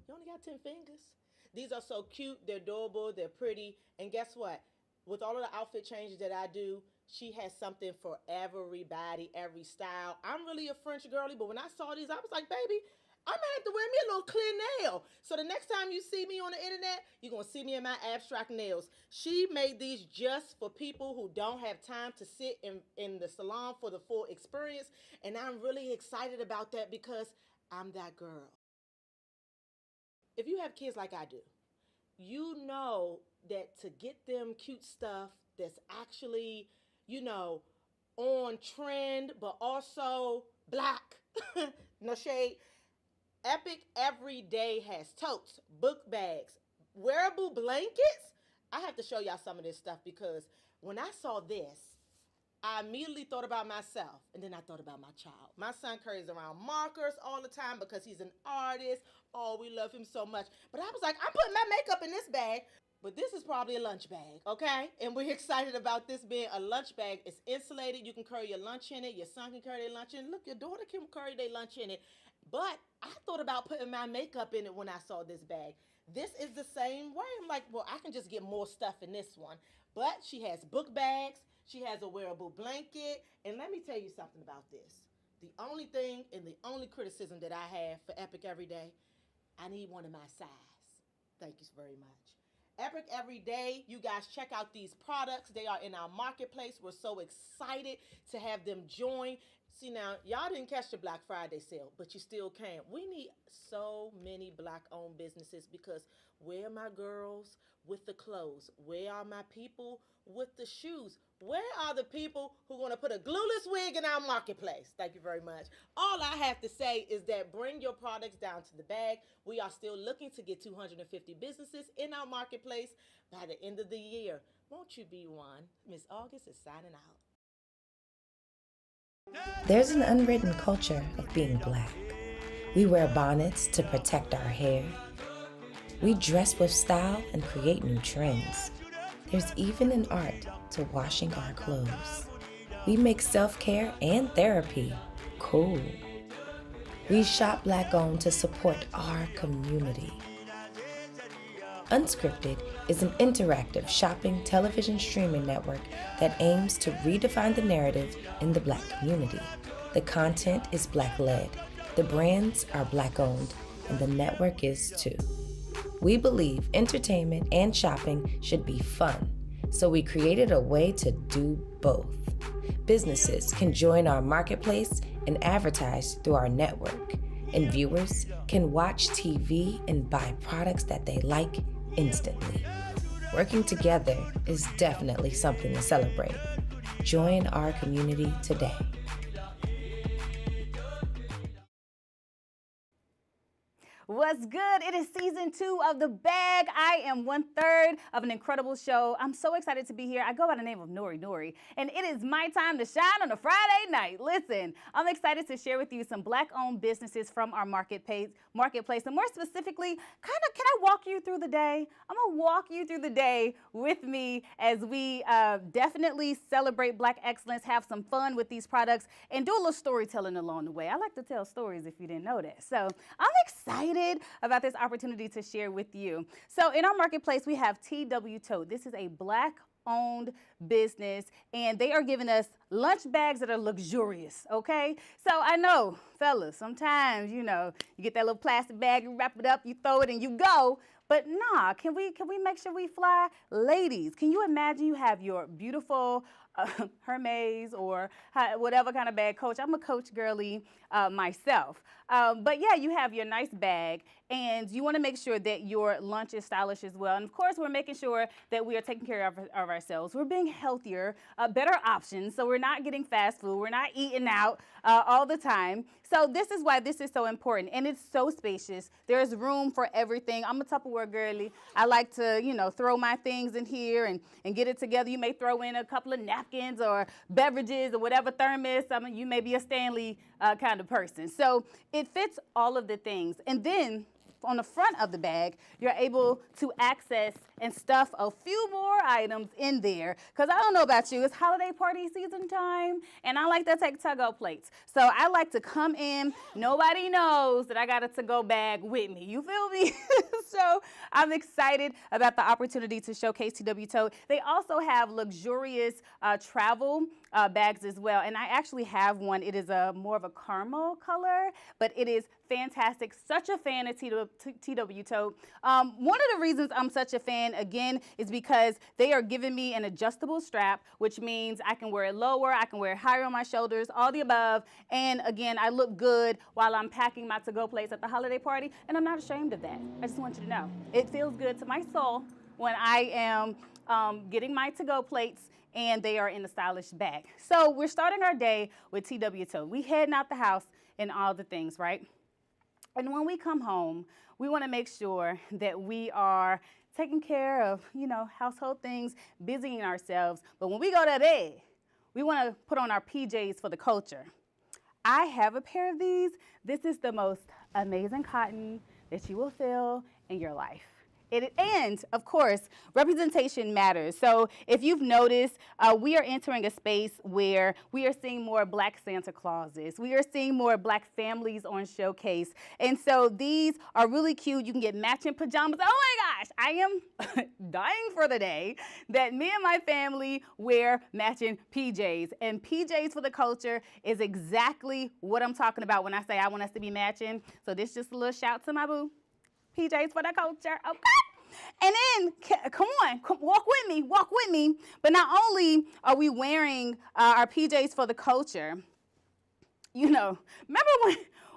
You only got 10 fingers. These are so cute, they're adorable, they're pretty, and guess what? With all of the outfit changes that I do, she has something for everybody, every style. I'm really a French girly, but when I saw these, I was like, baby, I'm gonna have to wear me a little clear nail. So the next time you see me on the internet, you're gonna see me in my abstract nails. She made these just for people who don't have time to sit in the salon for the full experience. And I'm really excited about that because I'm that girl. If you have kids like I do, you know that to get them cute stuff that's actually, you know, on trend, but also black, no shade. Epic every day has totes, book bags, wearable blankets. I have to show y'all some of this stuff because when I saw this, I immediately thought about myself, and then I thought about my child. My son carries around markers all the time because he's an artist. Oh, we love him so much. But I was like, I'm putting my makeup in this bag. But this is probably a lunch bag, okay? And we're excited about this being a lunch bag. It's insulated. You can carry your lunch in it. Your son can carry their lunch in it. Look, your daughter can carry their lunch in it. But I thought about putting my makeup in it when I saw this bag. This is the same way. I'm like, well, I can just get more stuff in this one. But she has book bags. She has a wearable blanket. And let me tell you something about this. The only thing and the only criticism that I have for Epic Everyday, I need one of my size. Thank you very much. Epic Everyday, you guys check out these products. They are in our marketplace. We're so excited to have them join. See now, y'all didn't catch the Black Friday sale, but you still can. We need so many Black-owned businesses because where are my girls with the clothes? Where are my people with the shoes? Where are the people who are going to put a glueless wig in our marketplace? Thank you very much. All I have to say is that bring your products down to the bag. We are still looking to get 250 businesses in our marketplace by the end of the year. Won't you be one? Miss August is signing out. There's an unwritten culture of being Black. We wear bonnets to protect our hair. We dress with style and create new trends. There's even an art to washing our clothes. We make self-care and therapy cool. We shop Black-owned to support our community. Unscripted is an interactive shopping television streaming network that aims to redefine the narrative in the Black community. The content is Black-led, the brands are Black-owned, and the network is too. We believe entertainment and shopping should be fun, so we created a way to do both. Businesses can join our marketplace and advertise through our network, and viewers can watch TV and buy products that they like instantly. Working together is definitely something to celebrate. Join our community today. What's good? It is season 2 of The Bag. I am 1/3 of an incredible show. I'm so excited to be here. I go by the name of Nori Nori, and it is my time to shine on a Friday night. Listen, I'm excited to share with you some Black-owned businesses from our marketplace, and more specifically, can I walk you through the day? I'm gonna walk you through the day with me as we definitely celebrate Black excellence, have some fun with these products, and do a little storytelling along the way. I like to tell stories if you didn't know that. So I'm excited about this opportunity to share with you. So in our marketplace, we have TW Tote. This is a Black-owned business, and they are giving us lunch bags that are luxurious, okay? So I know, fellas, sometimes, you know, you get that little plastic bag, you wrap it up, you throw it, and you go. But nah, can we make sure we fly? Ladies, can you imagine you have your beautiful Hermes or whatever kind of bag, Coach? I'm a Coach girly myself. But yeah, you have your nice bag, and you want to make sure that your lunch is stylish as well. And of course, we're making sure that we are taking care of ourselves. We're being healthier, better options, so we're not getting fast food. We're not eating out all the time. So this is why this is so important, and it's so spacious. There's room for everything. I'm a Tupperware girly. I like to, you know, throw my things in here and get it together. You may throw in a couple of napkins napkins or beverages or whatever thermos. I mean, you may be a Stanley kind of person. So it fits all of the things. And then on the front of the bag, you're able to access and stuff a few more items in there. Because I don't know about you, it's holiday party season time, and I like to take to-go plates. So I like to come in, nobody knows that I got a to-go bag with me. You feel me? So I'm excited about the opportunity to showcase TW Tote. They also have luxurious travel bags as well, and I actually have one. It is more of a caramel color, but it is fantastic. Such a fan of TW Tote. One of the reasons I'm such a fan, again, is because they are giving me an adjustable strap, which means I can wear it lower, I can wear it higher on my shoulders, all the above. And again, I look good while I'm packing my to-go plates at the holiday party, and I'm not ashamed of that. I just want you to know. It feels good to my soul when I am getting my to-go plates and they are in a stylish bag. So we're starting our day with TW Tote. We heading out the house and all the things, right? And when we come home, we want to make sure that we are taking care of, household things, busying ourselves. But when we go to bed, we want to put on our PJs for the culture. I have a pair of these. This is the most amazing cotton that you will feel in your life. And, of course, representation matters. So if you've noticed, we are entering a space where we are seeing more Black Santa Clauses. We are seeing more Black families on showcase. And so these are really cute. You can get matching pajamas. Oh, my gosh. I am dying for the day that me and my family wear matching PJs. And PJs for the culture is exactly what I'm talking about when I say I want us to be matching. So this is just a little shout to my boo. PJs for the culture, okay? And then, come on, walk with me. But not only are we wearing our PJs for the culture, remember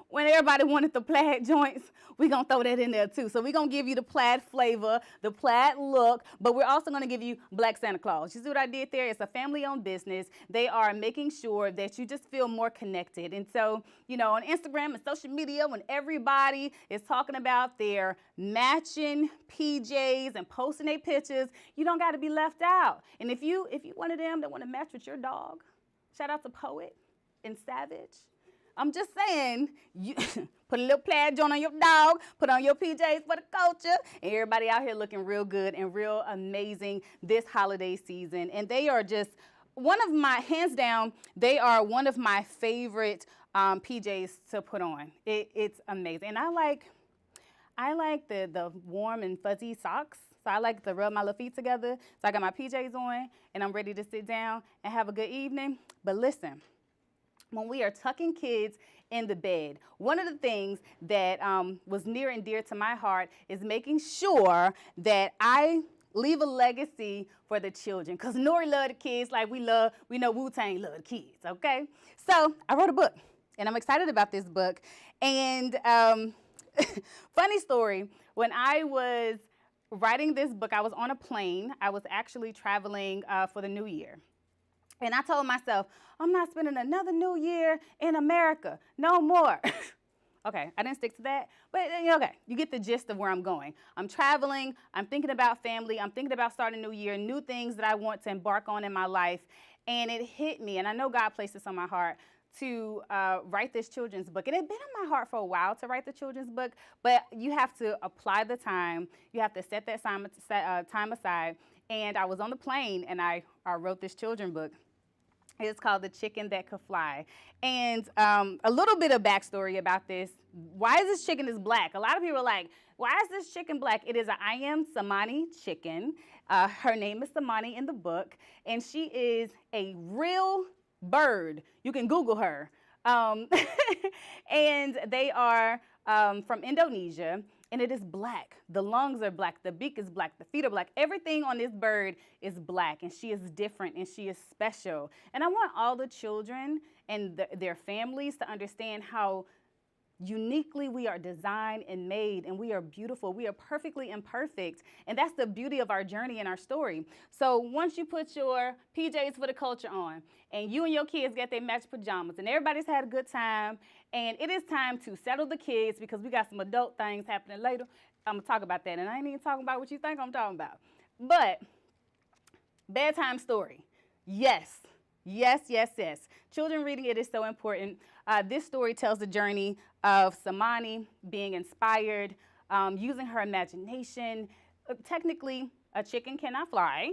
when everybody wanted the plaid joints? We're going to throw that in there too. So we're going to give you the plaid flavor, the plaid look, but we're also going to give you Black Santa Claus. You see what I did there? It's a family-owned business. They are making sure that you just feel more connected. And so, on Instagram and social media, when everybody is talking about their matching PJs and posting their pictures, you don't got to be left out. And if you one of them that want to match with your dog, shout out to Poet and Savage. I'm just saying, you put a little plaid joint on your dog, put on your PJs for the culture, and everybody out here looking real good and real amazing this holiday season. And they are just hands down, they are one of my favorite PJs to put on. It's amazing. And I like the warm and fuzzy socks. So I like to rub my little feet together. So I got my PJs on, and I'm ready to sit down and have a good evening. But listen, when we are tucking kids in the bed, one of the things that was near and dear to my heart is making sure that I leave a legacy for the children. Because Nori love the kids like we know Wu-Tang love the kids, okay? So I wrote a book, and I'm excited about this book. And funny story, when I was writing this book, I was on a plane. I was actually traveling for the New Year. And I told myself, I'm not spending another New Year in America, no more. Okay, I didn't stick to that, but okay, you get the gist of where I'm going. I'm traveling, I'm thinking about family, I'm thinking about starting a new year, new things that I want to embark on in my life, and it hit me, and I know God placed this on my heart to write this children's book. And it had been on my heart for a while to write the children's book, but you have to apply the time, you have to set that time aside, and I was on the plane, and I wrote this children's book. It's called The Chicken That Could Fly. And a little bit of backstory about this. Why is this chicken black? A lot of people are like, why is this chicken black? It is an I Am Samani chicken. Her name is Samani in the book. And she is a real bird. You can Google her. And they are from Indonesia. And it is black. The lungs are black. The beak is black. The feet are black. Everything on this bird is black, and she is different, and she is special. And I want all the children and their families to understand how uniquely we are designed and made, and we are beautiful. We are perfectly imperfect, and that's the beauty of our journey and our story. So once you put your PJs for the culture on, and you and your kids get their matched pajamas, and everybody's had a good time, and it is time to settle the kids because we got some adult things happening later. I'm going to talk about that, and I ain't even talking about what you think I'm talking about. But bedtime story. Yes. Yes, yes, yes. Children reading it is so important. This story tells the journey of Samani being inspired, using her imagination. Technically, a chicken cannot fly,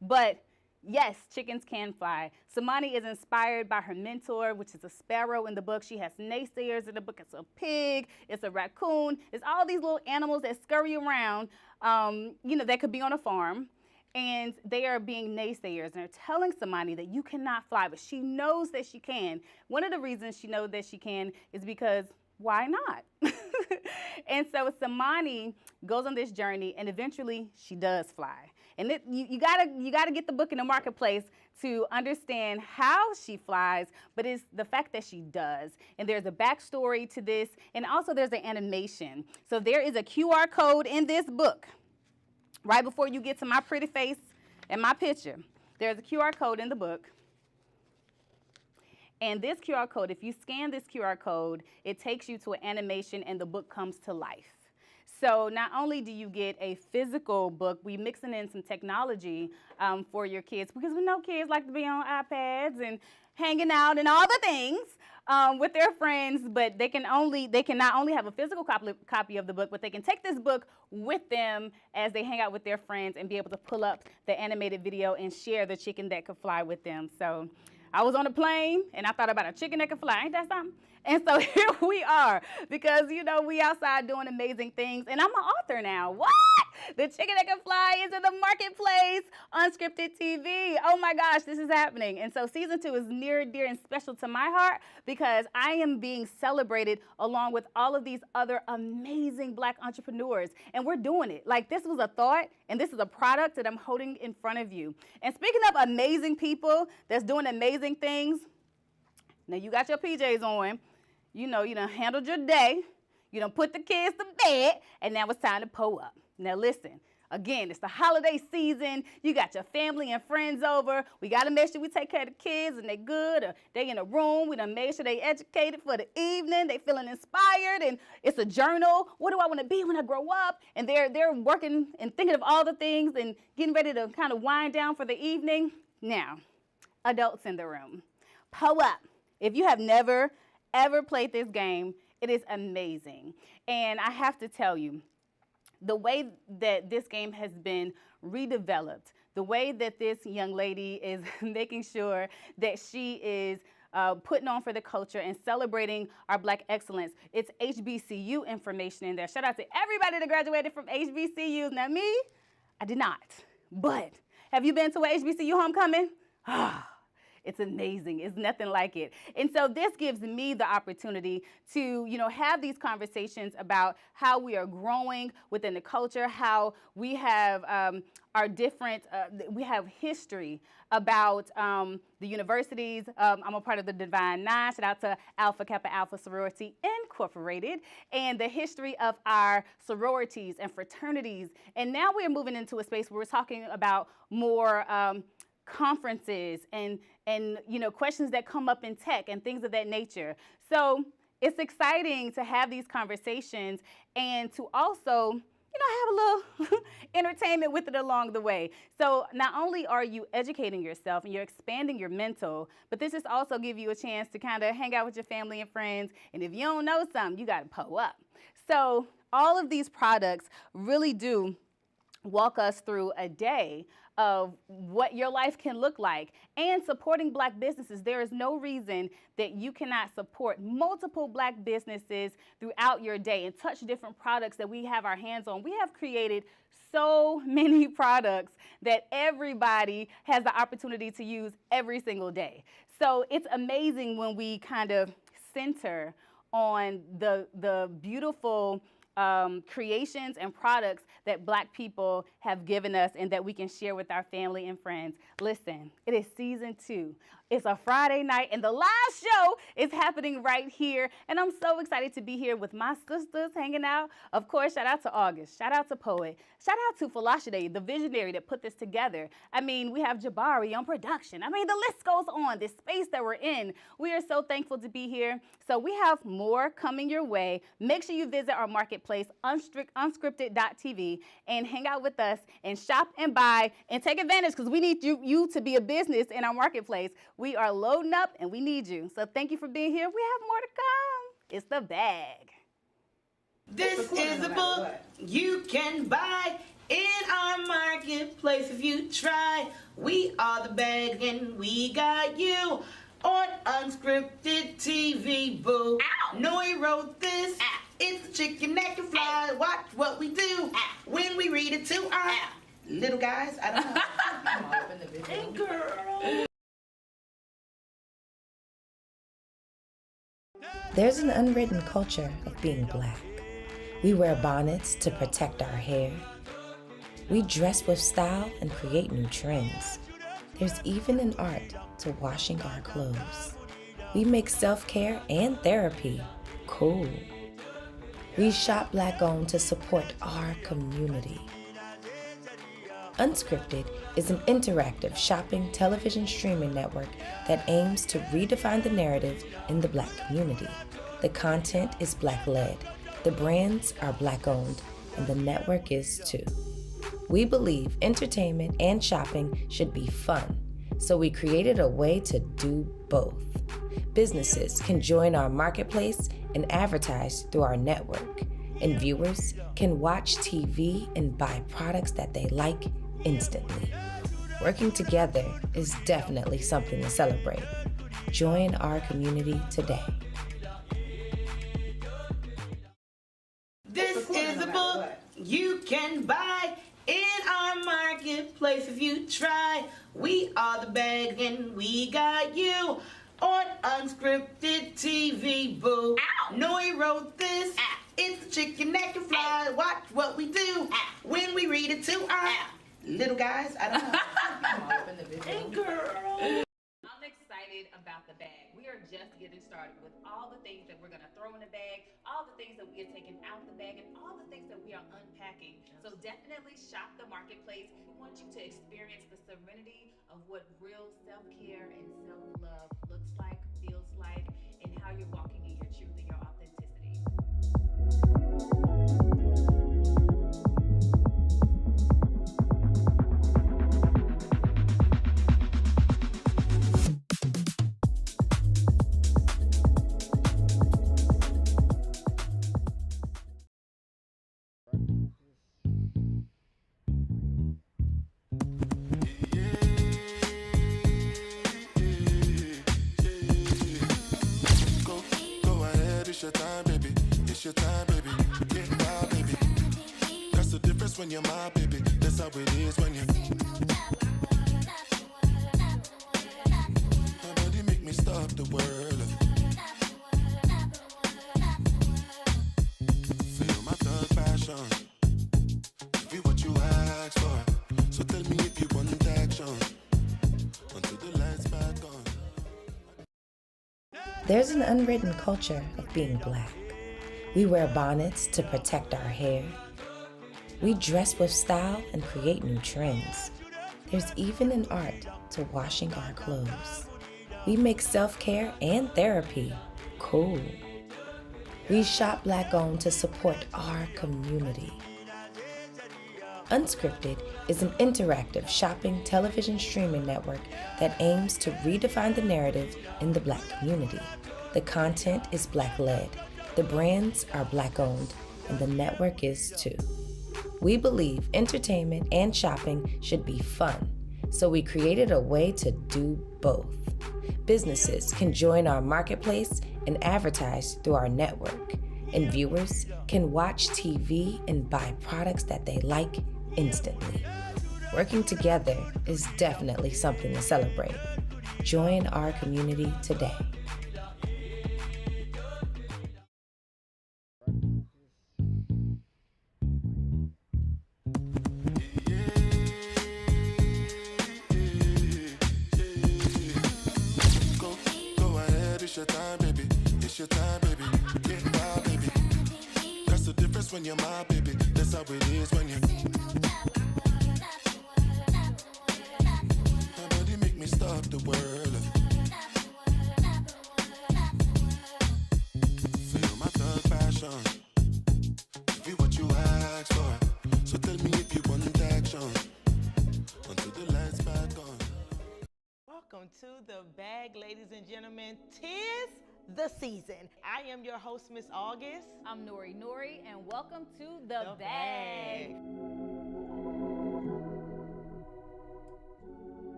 but yes, chickens can fly. Samani is inspired by her mentor, which is a sparrow in the book. She has naysayers in the book. It's a pig, it's a raccoon. It's all these little animals that scurry around, that could be on a farm. And they are being naysayers, and they're telling Samani that you cannot fly, but she knows that she can. One of the reasons she knows that she can is because why not? And so Samani goes on this journey, and eventually she does fly. And you gotta get the book in the marketplace to understand how she flies, but it's the fact that she does. And there's a backstory to this, and also there's an animation. So there is a QR code in this book. Right before you get to my pretty face and my picture, there's a QR code in the book. And this QR code, if you scan this QR code, it takes you to an animation and the book comes to life. So not only do you get a physical book, we mixing in some technology for your kids, because we know kids like to be on iPads and hanging out and all the things with their friends, but they can not only have a physical copy of the book, but they can take this book with them as they hang out with their friends and be able to pull up the animated video and share the chicken that could fly with them. So I was on a plane and I thought about a chicken that could fly. Ain't that something? And so here we are, because, we outside doing amazing things. And I'm an author now. What? The Chicken That Can Fly is in the marketplace, Unscripted TV. Oh my gosh, this is happening. And so season 2 is near, dear, and special to my heart, because I am being celebrated along with all of these other amazing Black entrepreneurs. And we're doing it. Like, this was a thought, and this is a product that I'm holding in front of you. And speaking of amazing people that's doing amazing things, now you got your PJs on. You done handled your day. You done put the kids to bed, and now it's time to pull up. Now listen, again, it's the holiday season. You got your family and friends over. We got to make sure we take care of the kids and they good, or they in a room. We done made sure they educated for the evening. They feeling inspired, and it's a journal. What do I want to be when I grow up? And they're working and thinking of all the things and getting ready to kind of wind down for the evening. Now, adults in the room, pull up. If you have never, ever played this game, it is amazing. And I have to tell you, the way that this game has been redeveloped, the way that this young lady is making sure that she is putting on for the culture and celebrating our Black excellence. It's HBCU information in there. Shout out to everybody that graduated from HBCUs. Now me, I did not. But have you been to a HBCU homecoming? It's amazing. It's nothing like it. And so this gives me the opportunity to, have these conversations about how we are growing within the culture, how we have our different, we have history about the universities. I'm a part of the Divine Nine. Shout out to Alpha Kappa Alpha Sorority Incorporated, and the history of our sororities and fraternities. And now we're moving into a space where we're talking about more conferences and questions that come up in tech and things of that nature. So it's exciting to have these conversations and to also, have a little entertainment with it along the way. So not only are you educating yourself and you're expanding your mental, but this just also give you a chance to kind of hang out with your family and friends. And if you don't know something, you got to pull up. So all of these products really do walk us through a day of what your life can look like. And supporting Black businesses, there is no reason that you cannot support multiple Black businesses throughout your day and touch different products that we have our hands on. We have created so many products that everybody has the opportunity to use every single day. So it's amazing when we kind of center on the beautiful creations and products that Black people have given us and that we can share with our family and friends. Listen, it is season 2. It's a Friday night, and the live show is happening right here. And I'm so excited to be here with my sisters hanging out. Of course, shout out to August. Shout out to Poet. Shout out to Falashade, the visionary that put this together. I mean, we have Jabari on production. I mean, the list goes on. This space that we're in. We are so thankful to be here. So we have more coming your way. Make sure you visit our marketplace marketplace, unscripted.tv, and hang out with us and shop and buy and take advantage because we need you to be a business in our marketplace. We are loading up and we need you. So thank you for being here. We have more to come. It's The Bag. This is a book you can buy in our marketplace if you try. We are The Bag and we got you on Unscripted TV, boo. Ow. Noi wrote this. Ow. It's a chicken that can fly. Ow. Watch what we do. Ow. When we read it to our little guys. I don't know. Hey, girl. There's an unwritten culture of being Black. We wear bonnets to protect our hair. We dress with style and create new trends. There's even an art to washing our clothes. We make self-care and therapy cool. We shop Black-owned to support our community. Unscripted is an interactive shopping television streaming network that aims to redefine the narrative in the Black community. The content is Black-led, the brands are Black-owned, and the network is too. We believe entertainment and shopping should be fun, so we created a way to do both. Businesses can join our marketplace and advertise through our network, and viewers can watch TV and buy products that they like instantly. Working together is definitely something to celebrate. Join our community today. This is a book you can buy in our marketplace if you try. We are The Bag and we got you on Unscripted TV, boo. Ow. Noi wrote this. Ow. It's a chicken that can fly. Ow. Watch what we do. Ow. When we read it to our little guys. I don't know. Hey, girl. I'm excited about The Bag. We are just getting started with all the things that we're going to throw in the bag, all the things that we are taking out the bag, and all the things that we are unpacking. So definitely shop the marketplace. We want you to experience the serenity of what real self-care and self-love looks like, feels like, and how you're walking in your truth and your authenticity. It's your time, baby. It's your time, baby. Get wild, baby. That's the difference when you're my baby. That's how it is when you. Nobody make me stop the world. Feel my thug passion. Give you what you ask for. So tell me if you want action. Until the lights back on. There's an unwritten culture of being Black. We wear bonnets to protect our hair. We dress with style and create new trends. There's even an art to washing our clothes. We make self-care and therapy cool. We shop Black-owned to support our community. Unscripted is an interactive shopping television streaming network that aims to redefine the narrative in the Black community. The content is Black-led, the brands are Black-owned, and the network is too. We believe entertainment and shopping should be fun, so we created a way to do both. Businesses can join our marketplace and advertise through our network, and viewers can watch TV and buy products that they like instantly. Working together is definitely something to celebrate. Join our community today. Go ahead, it's your time, baby. It's your time, baby. Get wild, baby. That's the difference when you're my baby. That's how it is when you. Nobody make me stop the world. Feel my thug passion. Give welcome to The Bag, ladies and gentlemen. 'Tis the season. I am your host, Miss August. I'm Nori, and welcome to The Bag.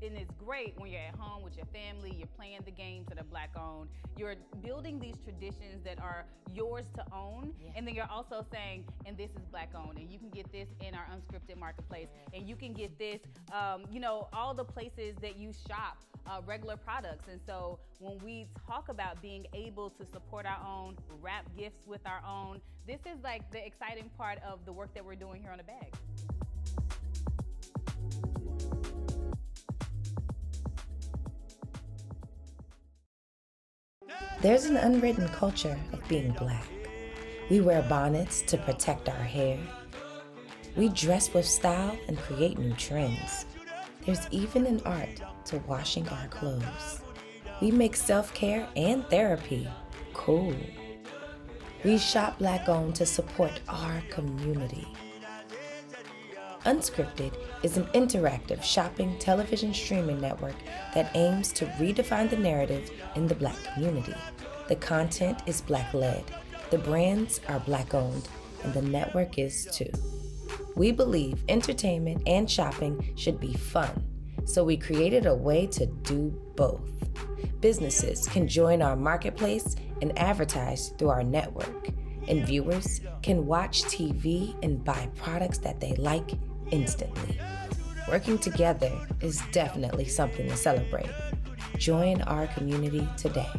And it's great when you're at home with your family, you're playing the games that are Black-owned, you're building these traditions that are yours to own, and then you're also saying, and this is Black-owned, and you can get this in our unscripted marketplace, and you can get this, all the places that you shop regular products. And so when we talk about being able to support our own, wrap gifts with our own, this is like the exciting part of the work that we're doing here on The Bag. There's an unwritten culture of being Black. We wear bonnets to protect our hair. We dress with style and create new trends. There's even an art to washing our clothes. We make self-care and therapy cool. We shop Black-owned to support our community. Unscripted is an interactive shopping television streaming network that aims to redefine the narrative in the Black community. The content is Black-led, the brands are Black-owned, and the network is too. We believe entertainment and shopping should be fun, so we created a way to do both. Businesses can join our marketplace and advertise through our network, and viewers can watch TV and buy products that they like instantly. Working together is definitely something to celebrate. Join our community today.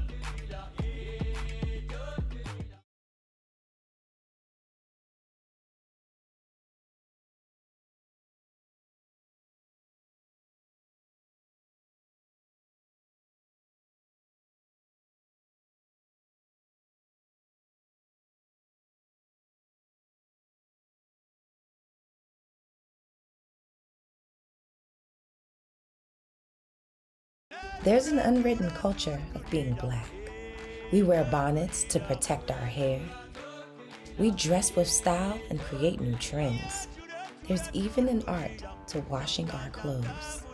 There's an unwritten culture of being Black. We wear bonnets to protect our hair. We dress with style and create new trends. There's even an art to washing our clothes.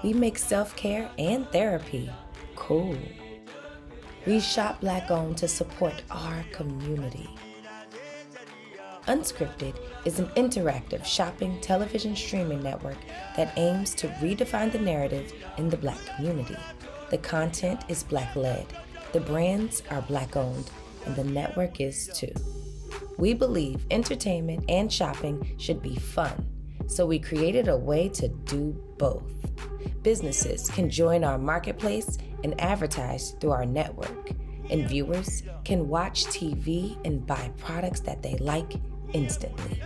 We make self-care and therapy cool. We shop Black-owned to support our community. Unscripted is an interactive shopping television streaming network that aims to redefine the narrative in the Black community. The content is Black-led, the brands are Black-owned, and the network is too. We believe entertainment and shopping should be fun, so we created a way to do both. Businesses can join our marketplace and advertise through our network, and viewers can watch TV and buy products that they like instantly.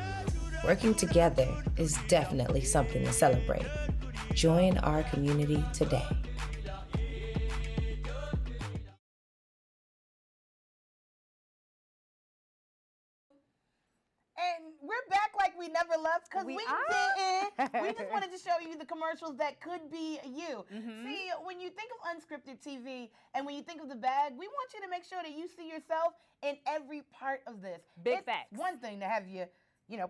Working together is definitely something to celebrate. Join our community today. And we're back like we never left because we didn't. We just wanted to show you the commercials that could be you. See, when you think of unscripted TV and when you think of The Bag, we want you to make sure that you see yourself in every part of this. Big facts. One thing to have your,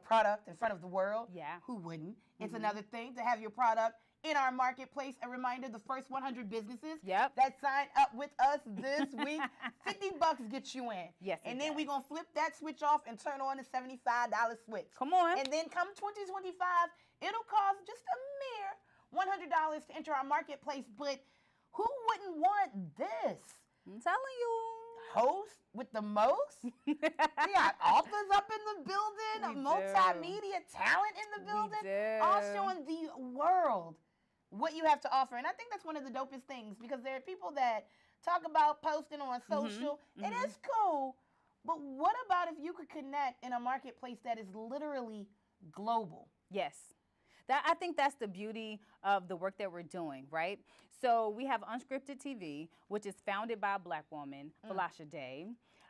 product in front of the world. Yeah. Who wouldn't? It's another thing to have your product in our marketplace. A reminder, the first 100 businesses that sign up with us this week, $50 gets you in. Yes. And then we're going to flip that switch off and turn on the $75 switch. Come on. And then come 2025, it'll cost just a mere $100 to enter our marketplace. But who wouldn't want this? I'm telling you. Host with the most? We got authors up in the building, multimedia talent in the building, all showing the world what you have to offer. And I think that's one of the dopest things because there are people that talk about posting on social. It is cool, but what about if you could connect in a marketplace that is literally global? Yes. I think that's the beauty of the work that we're doing, right? So we have Unscripted TV, which is founded by a Black woman, Falasha Day.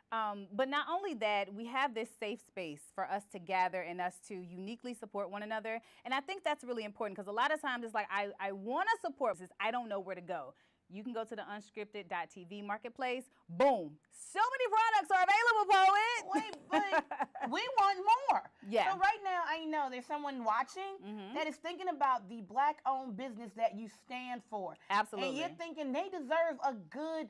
But not only that, we have this safe space for us to gather and us to uniquely support one another. And I think that's really important because a lot of times it's like, I want to support this, I don't know where to go. you can go to the unscripted.tv marketplace. Boom. So many products are available, Poet. Wait, but we want more. Yeah. So right now, I know there's someone watching that is thinking about the Black-owned business that you stand for. Absolutely. And you're thinking they deserve a good,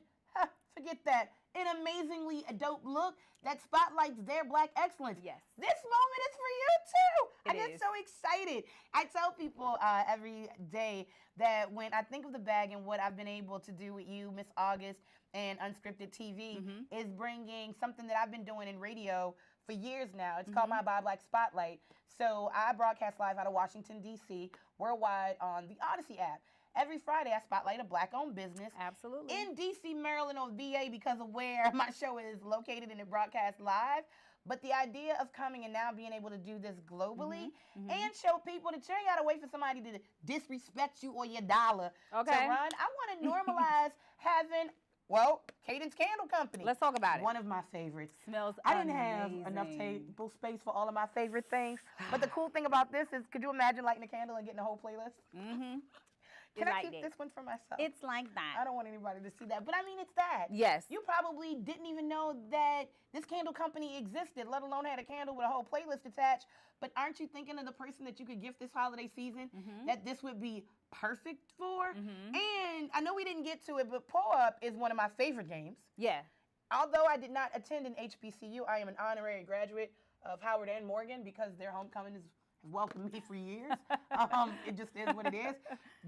forget that, an amazingly dope look that spotlights their Black excellence. Yes. This moment is for you too. I It get is. so excited. I tell people every day that when I think of the bag and what I've been able to do with you, Miss August, and Unscripted TV is bringing something that I've been doing in radio for years now. It's called My Buy Black Spotlight. So I broadcast live out of Washington, D.C., worldwide on the Odyssey app. Every Friday, I spotlight a Black-owned business. Absolutely. In D.C., Maryland, or VA because of where my show is located and it broadcasts live. But the idea of coming and now being able to do this globally and show people that you ain't got to wait for somebody to disrespect you or your dollar to run. I want to normalize having, well, Cadence Candle Company. Let's talk about it. One of my favorites. Smells I didn't have enough table space for all of my favorite things. But the cool thing about this is, could you imagine lighting a candle and getting a whole playlist? Can I keep this one for myself? It's like that. I don't want anybody to see that. But I mean, it's that. Yes. You probably didn't even know that this candle company existed, let alone had a candle with a whole playlist attached. But aren't you thinking of the person that you could gift this holiday season that this would be perfect for? And I know we didn't get to it, but Pull Up is one of my favorite games. Yeah. Although I did not attend an HBCU, I am an honorary graduate of Howard and Morgan because their homecoming has welcomed me for years. It just is what it is.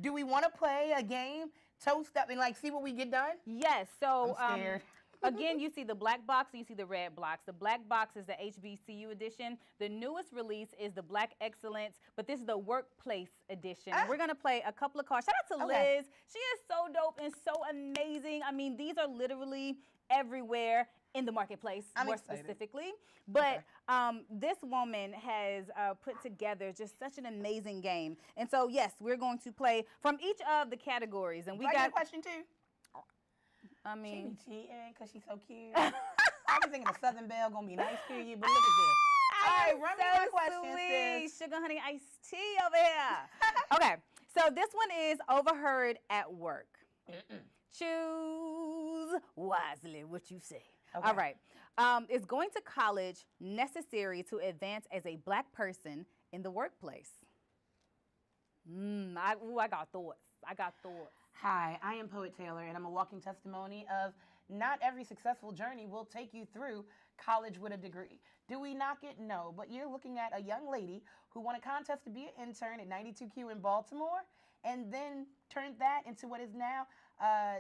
Do we want to play a game, toast up, and like see what we get done? Yes. So I'm scared. Again, you see the black box and you see the red box. The black box is the HBCU edition. The newest release is the Black Excellence, but this is the workplace edition. We're going to play a couple of cards. Shout out to Liz. She is so dope and so amazing. I mean, these are literally everywhere in the marketplace, more specifically. But this woman has put together just such an amazing game. And so, yes, we're going to play from each of the categories. And we got a question, too? I mean, she be cheating because she's so cute. I was thinking a Southern Belle gonna be nice to you, but look at this. All right, run me my question, sis. Sugar honey iced tea over here. Okay, so this one is overheard at work. Choose wisely what you say. Okay. All right. Is going to college necessary to advance as a Black person in the workplace? I got thoughts. Hi, I am Poet Taylor, and I'm a walking testimony of not every successful journey will take you through college with a degree. Do we knock it? No, but you're looking at a young lady who won a contest to be an intern at 92Q in Baltimore and then turned that into what is now a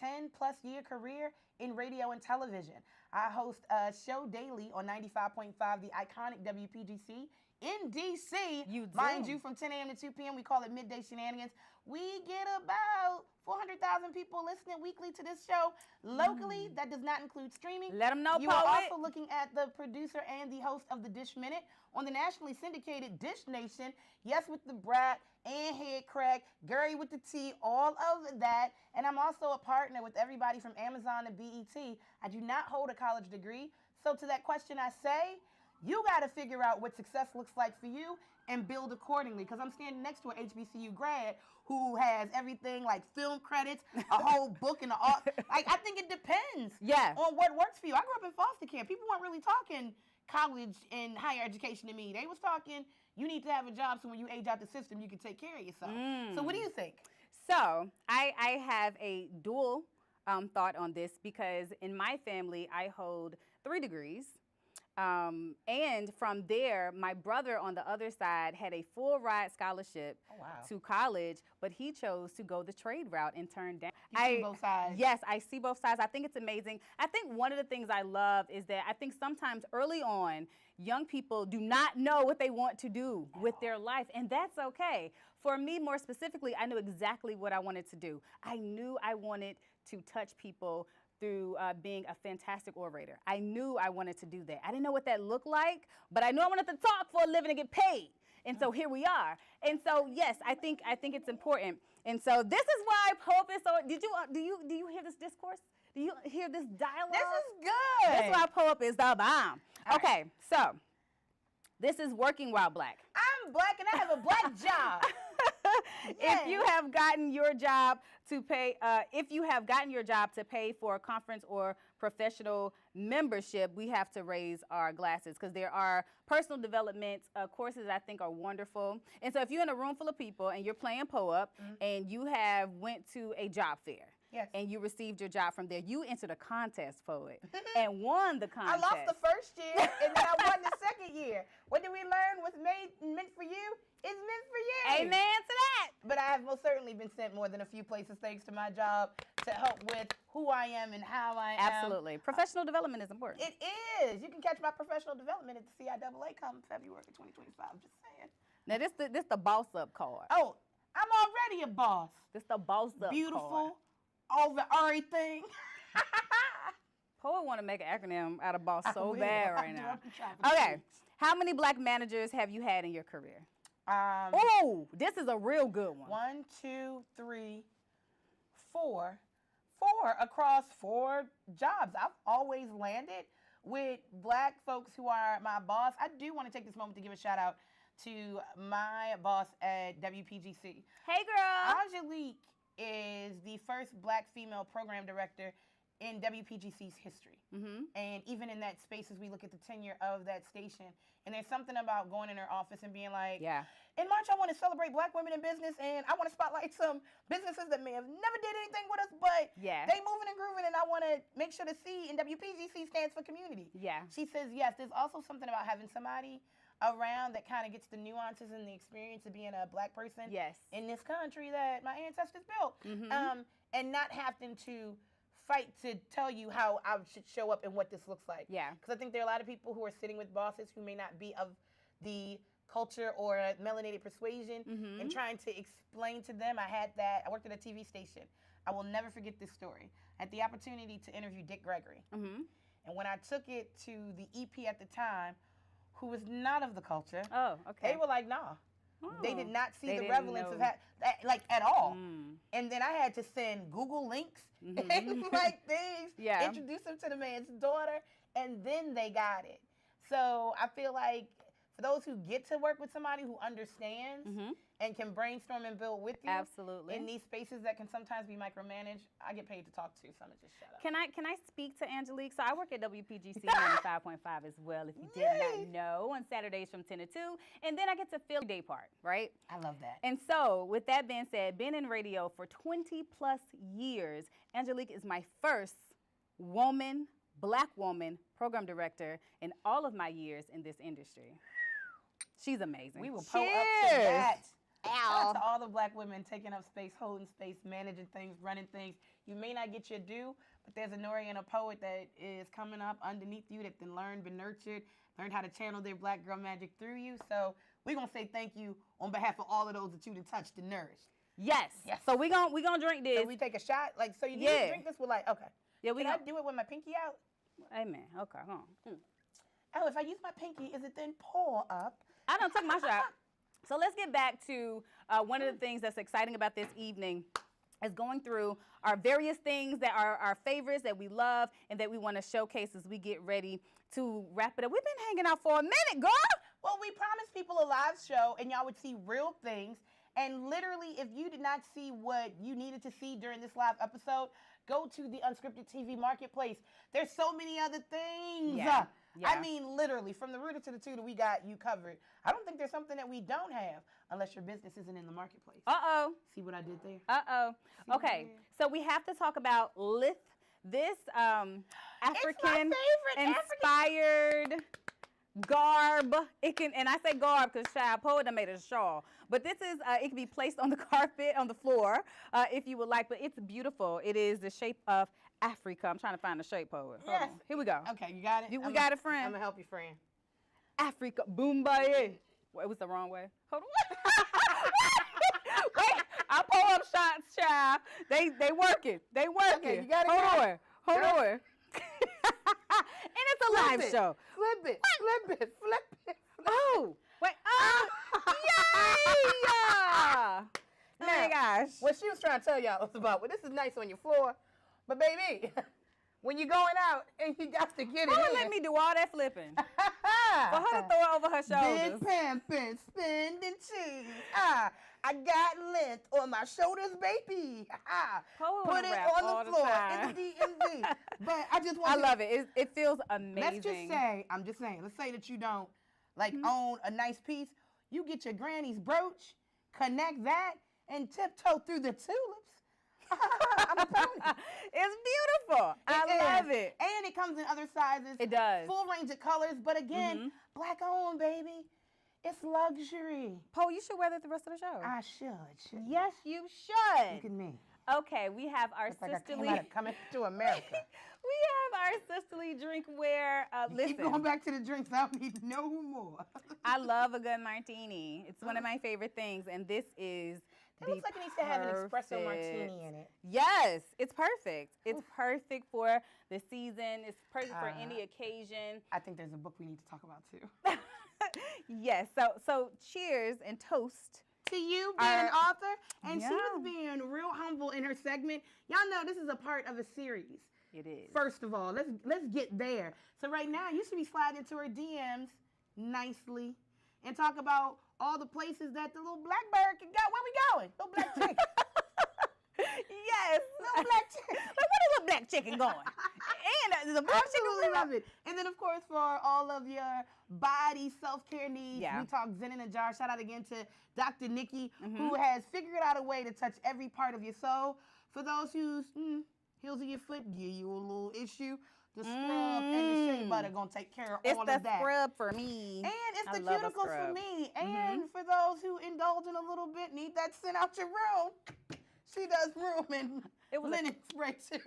10-plus year career in radio and television. I host a show daily on 95.5, the iconic WPGC in D.C. Mind you, from 10 a.m. to 2 p.m., we call it Midday Shenanigans. We get about 400,000 people listening weekly to this show locally. That does not include streaming. Let them know, You are also looking at the producer and the host of the Dish Minute on the nationally syndicated Dish Nation. Yes, with the brat and head crack, Gary with the T, all of that. And I'm also a partner with everybody from Amazon to BET. I do not hold a college degree. So to that question, I say, you got to figure out what success looks like for you and build accordingly. Because I'm standing next to an HBCU grad who has everything like film credits, a whole book, and I think it depends on what works for you. I grew up in foster care. People weren't really talking college and higher education to me. They was talking, you need to have a job so when you age out the system, you can take care of yourself. So what do you think? So I have a dual thought on this because in my family, I hold 3 degrees. And from there, my brother on the other side had a full ride scholarship to college, but he chose to go the trade route and turn down. You see both sides. Yes, I see both sides. I think it's amazing. I think one of the things I love is that I think sometimes early on, young people do not know what they want to do with their life, and that's okay. For me, more specifically, I knew exactly what I wanted to do. I knew I wanted to touch people through being a fantastic orator. I knew I wanted to do that. I didn't know what that looked like, but I knew I wanted to talk for a living and get paid. And so here we are. And so yes, I think it's important. And so this is why Pope is so. Do you hear this discourse? Do you hear this dialogue? This is good. This is why Pope is the bomb. Okay, so this is Working While Black. I'm Black and I have a Black job. If you have gotten your job to pay, for a conference or professional membership, we have to raise our glasses because there are personal development courses I think are wonderful. And so if you're in a room full of people and you're playing PO-Up and you have went to a job fair, yes, and you received your job from there, you entered a contest for it and won the contest. I lost the first year, and then I won the second year. What did we learn? What's meant for you is meant for you. Amen to that. But I have most certainly been sent more than a few places thanks to my job to help with who I am and how I am. Absolutely. Professional development is important. It is. You can catch my professional development at the CIAA come February 2025. I'm just saying. Now, this the boss up card. Oh, I'm already a boss. This the boss up Beautiful, card. over everything. Poet want to make an acronym out of boss so bad right now. Okay. Okay. How many black managers have you had in your career? This is a real good one. 1, 2, 3, 4. 4 across 4 jobs. I've always landed with black folks who are my boss. I do want to take this moment to give a shout out to my boss at WPGC. Hey, girl. Angelique is the first black female program director in WPGC's history. And even in that space, as we look at the tenure of that station, and there's something about going in her office and being like, in March, I want to celebrate black women in business, and I want to spotlight some businesses that may have never did anything with us, but they moving and grooving, and I want to make sure the C in WPGC stands for community. She says, yes, there's also something about having somebody around that kind of gets the nuances and the experience of being a black person in this country that my ancestors built, and not having to fight to tell you how I should show up and what this looks like. Because I think there are a lot of people who are sitting with bosses who may not be of the culture or melanated persuasion and trying to explain to them. I worked at a TV station. I will never forget this story. I had the opportunity to interview Dick Gregory. And when I took it to the EP at the time, who was not of the culture, they were like, nah. They did not see the relevance of that, like, at all. And then I had to send Google links and like things, introduce them to the man's daughter, and then they got it. So I feel like for those who get to work with somebody who understands and can brainstorm and build with you, in these spaces that can sometimes be micromanaged, I get paid to talk to, so I'm gonna just shut up. Can I speak to Angelique? So I work at WPGC 95.5 as well, if you did not know, on Saturdays from 10 to 2, and then I get to fill day part, right? I love that. And so with that being said, been in radio for 20 plus years, Angelique is my first black woman program director in all of my years in this industry. She's amazing. We will pull up to that. Shout out to all the black women taking up space, holding space, managing things, running things. You may not get your due, but there's a Nori and a poet that is coming up underneath you that then learned, been nurtured, learned how to channel their black girl magic through you. So we're going to say thank you on behalf of all of those that you done touched and nourished. Yes. So we gonna drink this. So we take a shot? Like, so you need to drink this with like, okay. Yeah, Can I do it with my pinky out? Amen. Okay, hold on. Oh, if I use my pinky, is it then pour up? I done took my shot. So let's get back to one of the things that's exciting about this evening is going through our various things that are our favorites that we love and that we want to showcase as we get ready to wrap it up. We've been hanging out for a minute, girl. Well, we promised people a live show and y'all would see real things. And literally, if you did not see what you needed to see during this live episode, go to the Unscripted TV Marketplace. There's so many other things. I mean, literally, from the rooter to the tutor, we got you covered. I don't think there's something that we don't have unless your business isn't in the marketplace. See what I did there? Okay, so we have to talk about this African-inspired garb. And I say garb because child poet done made it a shawl. But this is, it can be placed on the carpet, on the floor, if you would like. But it's beautiful. It is the shape of Africa. I'm trying to find the shape poet. Hold on. Here we go. Okay, you got it? We got it, friend. I'm going to help you, friend. Africa, boombaye. Well, it was the wrong way. Hold on. Wait, I pull up shots, child. They working. They working. Okay, you got it. Hold on. And it's a live show. Flip it. Oh, wait. Yeah. Oh my gosh. What she was trying to tell y'all was about, well, this is nice on your floor, but baby, when you're going out and you got to get it in. Let me do all that flipping. For her to throw it over her shoulders. Big pimpin', spending cheese. I got length on my shoulders, baby. Put it on the floor in the DMV. But I just want I love it. It feels amazing. Let's just say, I'm just saying, let's say that you don't own a nice piece. You get your granny's brooch, connect that, and tiptoe through the tulips. I'm a pony. It's beautiful. I love it. And it comes in other sizes. It does. Full range of colors. But again, black owned, baby. It's luxury. Poe, you should wear that the rest of the show. I should. Yes, you should. Look at me. Okay, we have our sisterly. Coming to America. We have our sisterly drinkware. Listen. Keep going back to the drinks. I don't need no more. I love a good martini. It's one of my favorite things, and this is. It looks like it needs to have an espresso martini in it. Yes, it's perfect. It's perfect for the season. It's perfect for any occasion. I think there's a book we need to talk about too. Yes. So cheers and toast to you being an author. And she was being real humble in her segment. Y'all know this is a part of a series. It is. First of all, let's get there. So right now, you should be sliding into her DMs nicely and talk about all the places that the little blackbird can go. Where we going? Little black chicken. Yes. Little black chicken. Like, where the little black chicken going? And the black Absolutely love it. And then, of course, for all of your body self-care needs, we talk Zen in a Jar. Shout out again to Dr. Nikki, who has figured out a way to touch every part of your soul. For those whose heels of your foot give you a little issue, the scrub and the shea butter gonna take care of all of that. It's the scrub for me. And it's the cuticles for me. And for those who indulge in a little bit, need that scent out your room, she does room and linen spray too.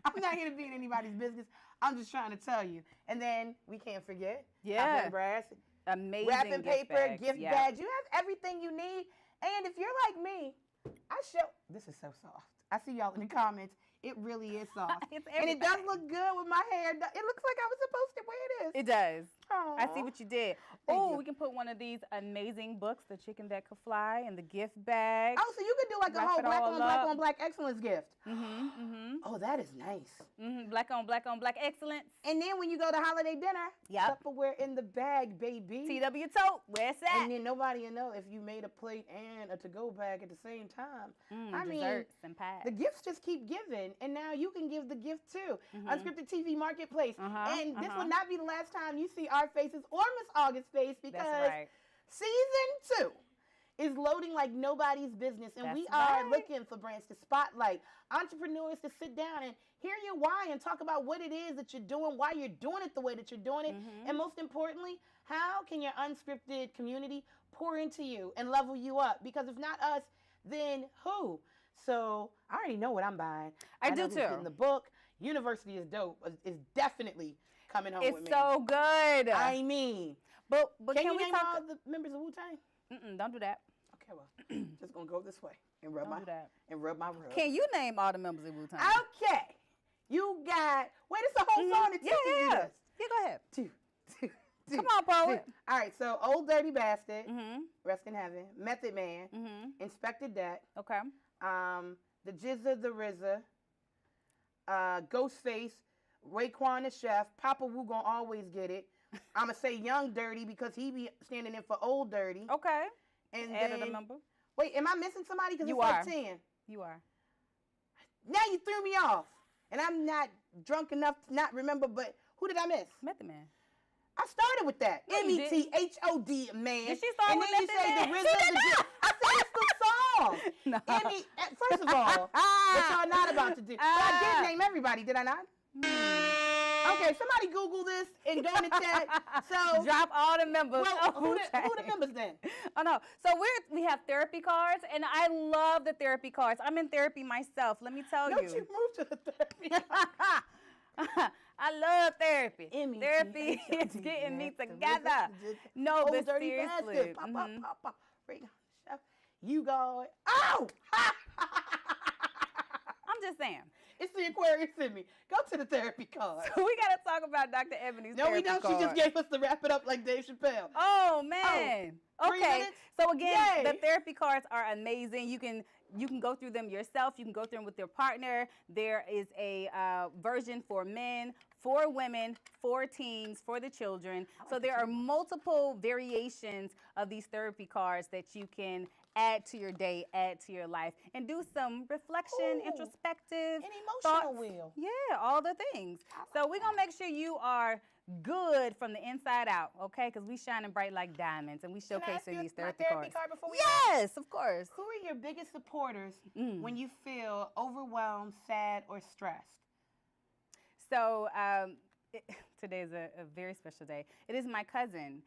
I'm not here to be in anybody's business. I'm just trying to tell you. And then we can't forget Copper & Brass. Amazing wrapping paper, gift yeah. bags. You have everything you need. And if you're like me, this is so soft. I see y'all in the comments. It really is soft. And it does look good with my hair. It looks like I was supposed to wear this. It does. Aww. I see what you did. Oh, we can put one of these amazing books, The Chicken That Could Fly, in the gift bag. Oh, so you could do like a whole black on black excellence gift. Oh, that is nice. Black on black excellence. And then when you go to holiday dinner, Tupperware in the bag, baby. TW tote, where's that? And then nobody will know if you made a plate and a to-go bag at the same time. I mean, desserts and pies. The gifts just keep giving, and now you can give the gift too. Unscripted TV Marketplace. And this will not be the last time you see our faces or Miss August's face, because season 2 is loading like nobody's business, and we are looking for brands to spotlight, entrepreneurs to sit down and hear your why and talk about what it is that you're doing, why you're doing it the way that you're doing it, and most importantly, how can your unscripted community pour into you and level you up? Because if not us, then who? So I already know what I'm buying. I do too. In the book, University is Dope is definitely coming home with me. It's so good. I mean, but can we you name talk all the members of Wu-Tang? Don't do that. Okay, well, just gonna go this way and rub my rub. Can you name all the members of Wu-Tang? Okay, you got. Wait, it's a whole song that teaches you this. Yeah, go ahead. Two. Come on, poet. All right, so Old Dirty Bastard, rest in heaven. Method Man, Inspector Deck. Okay. The Jizza the RZA, Ghostface, Raekwon the Chef, Papa Wu gonna always get it. I'ma say Young Dirty because he be standing in for Old Dirty. Okay. And added then, a number. Wait, am I missing somebody? Because it's like 10. You are. Now you threw me off, and I'm not drunk enough to not remember. But who did I miss? Method Man. I started with that. No, METHOD man. Did she start and with then you Method say Man? the RZA. I said it's the song. No. First of all, what y'all not about to do. But I did name everybody, did I not? Okay, somebody Google this and go in the chat. So drop all the members. Well, who the members then? Oh no. So we have therapy cards, and I love the therapy cards. I'm in therapy myself. Let me tell you. Don't you move to the therapy? I love therapy. Therapy is getting me together. No, but dirty seriously. Bastard. Pop. You go. Oh! I'm just saying. It's the Aquarius in me. Go to the therapy card. So we got to talk about Dr. Ebony's therapy card. No, we don't. She just gave us to wrap it up like Dave Chappelle. Oh, man. Oh, 3 okay. minutes? So again, Yay. the therapy cards are amazing. You can go through them yourself. You can go through them with your partner. There is a version for men, for women, for teens, for the children. So there are multiple variations of these therapy cards that you can add to your day, add to your life, and do some reflection, introspective, an emotional thoughts. wheel. Yeah, all the things. So we're gonna make sure you are good from the inside out, okay? Because we shining bright like diamonds, and we Can I ask showcasing you these my therapy therapy cards. card before we Yes, of course. Who are your biggest supporters when you feel overwhelmed, sad, or stressed? So today's a very special day. It is my cousin.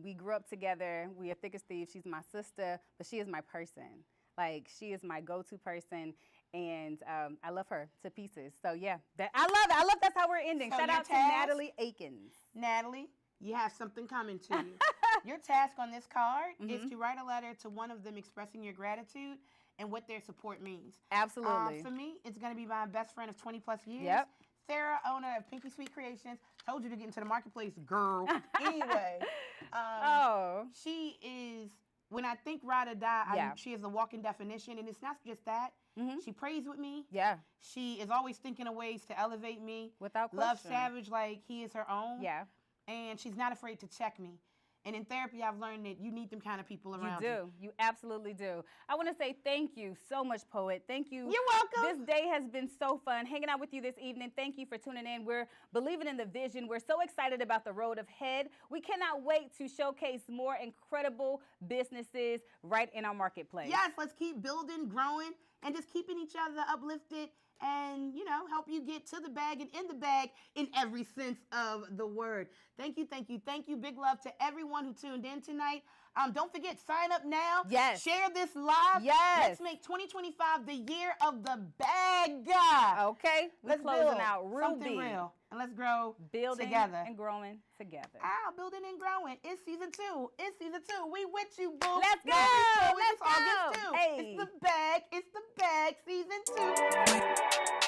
We grew up together. We are thick as thieves. She's my sister, but she is my person. Like, she is my go-to person, and I love her to pieces. So yeah, I love it. I love that's how we're ending. So Shout your out to task- Natalie Akins. Natalie, you have something coming to you. Your task on this card is to write a letter to one of them expressing your gratitude and what their support means. Absolutely. For me, it's going to be my best friend of 20 plus years. Yep. Sarah, owner of Pinky Sweet Creations. Told you to get into the marketplace, girl. Anyway, she is, when I think ride or die, she is the walking definition. And it's not just that. She prays with me. Yeah. She is always thinking of ways to elevate me. Without Love question. Savage like he is her own. Yeah. And she's not afraid to check me. And in therapy, I've learned that you need them kind of people around you. You do. You absolutely do. I want to say thank you so much, Poet. Thank you. You're welcome. This day has been so fun hanging out with you this evening. Thank you for tuning in. We're believing in the vision. We're so excited about the road ahead. We cannot wait to showcase more incredible businesses right in our marketplace. Yes, let's keep building, growing, and just keeping each other uplifted and, you know, help you get to the bag and in the bag in every sense of the word. Thank you, thank you, thank you. Big love to everyone who tuned in tonight. Don't forget, sign up now. Yes. Share this live. Yes. Let's make 2025 the year of the bag. Okay. We're Let's closing build out real something big. real. And let's grow Building together. and growing together. Building and growing. It's season 2. It's season 2. We with you, boo. Let's go. No, Let's it's August go. 2. Hey. It's the bag. It's the bag. Season 2.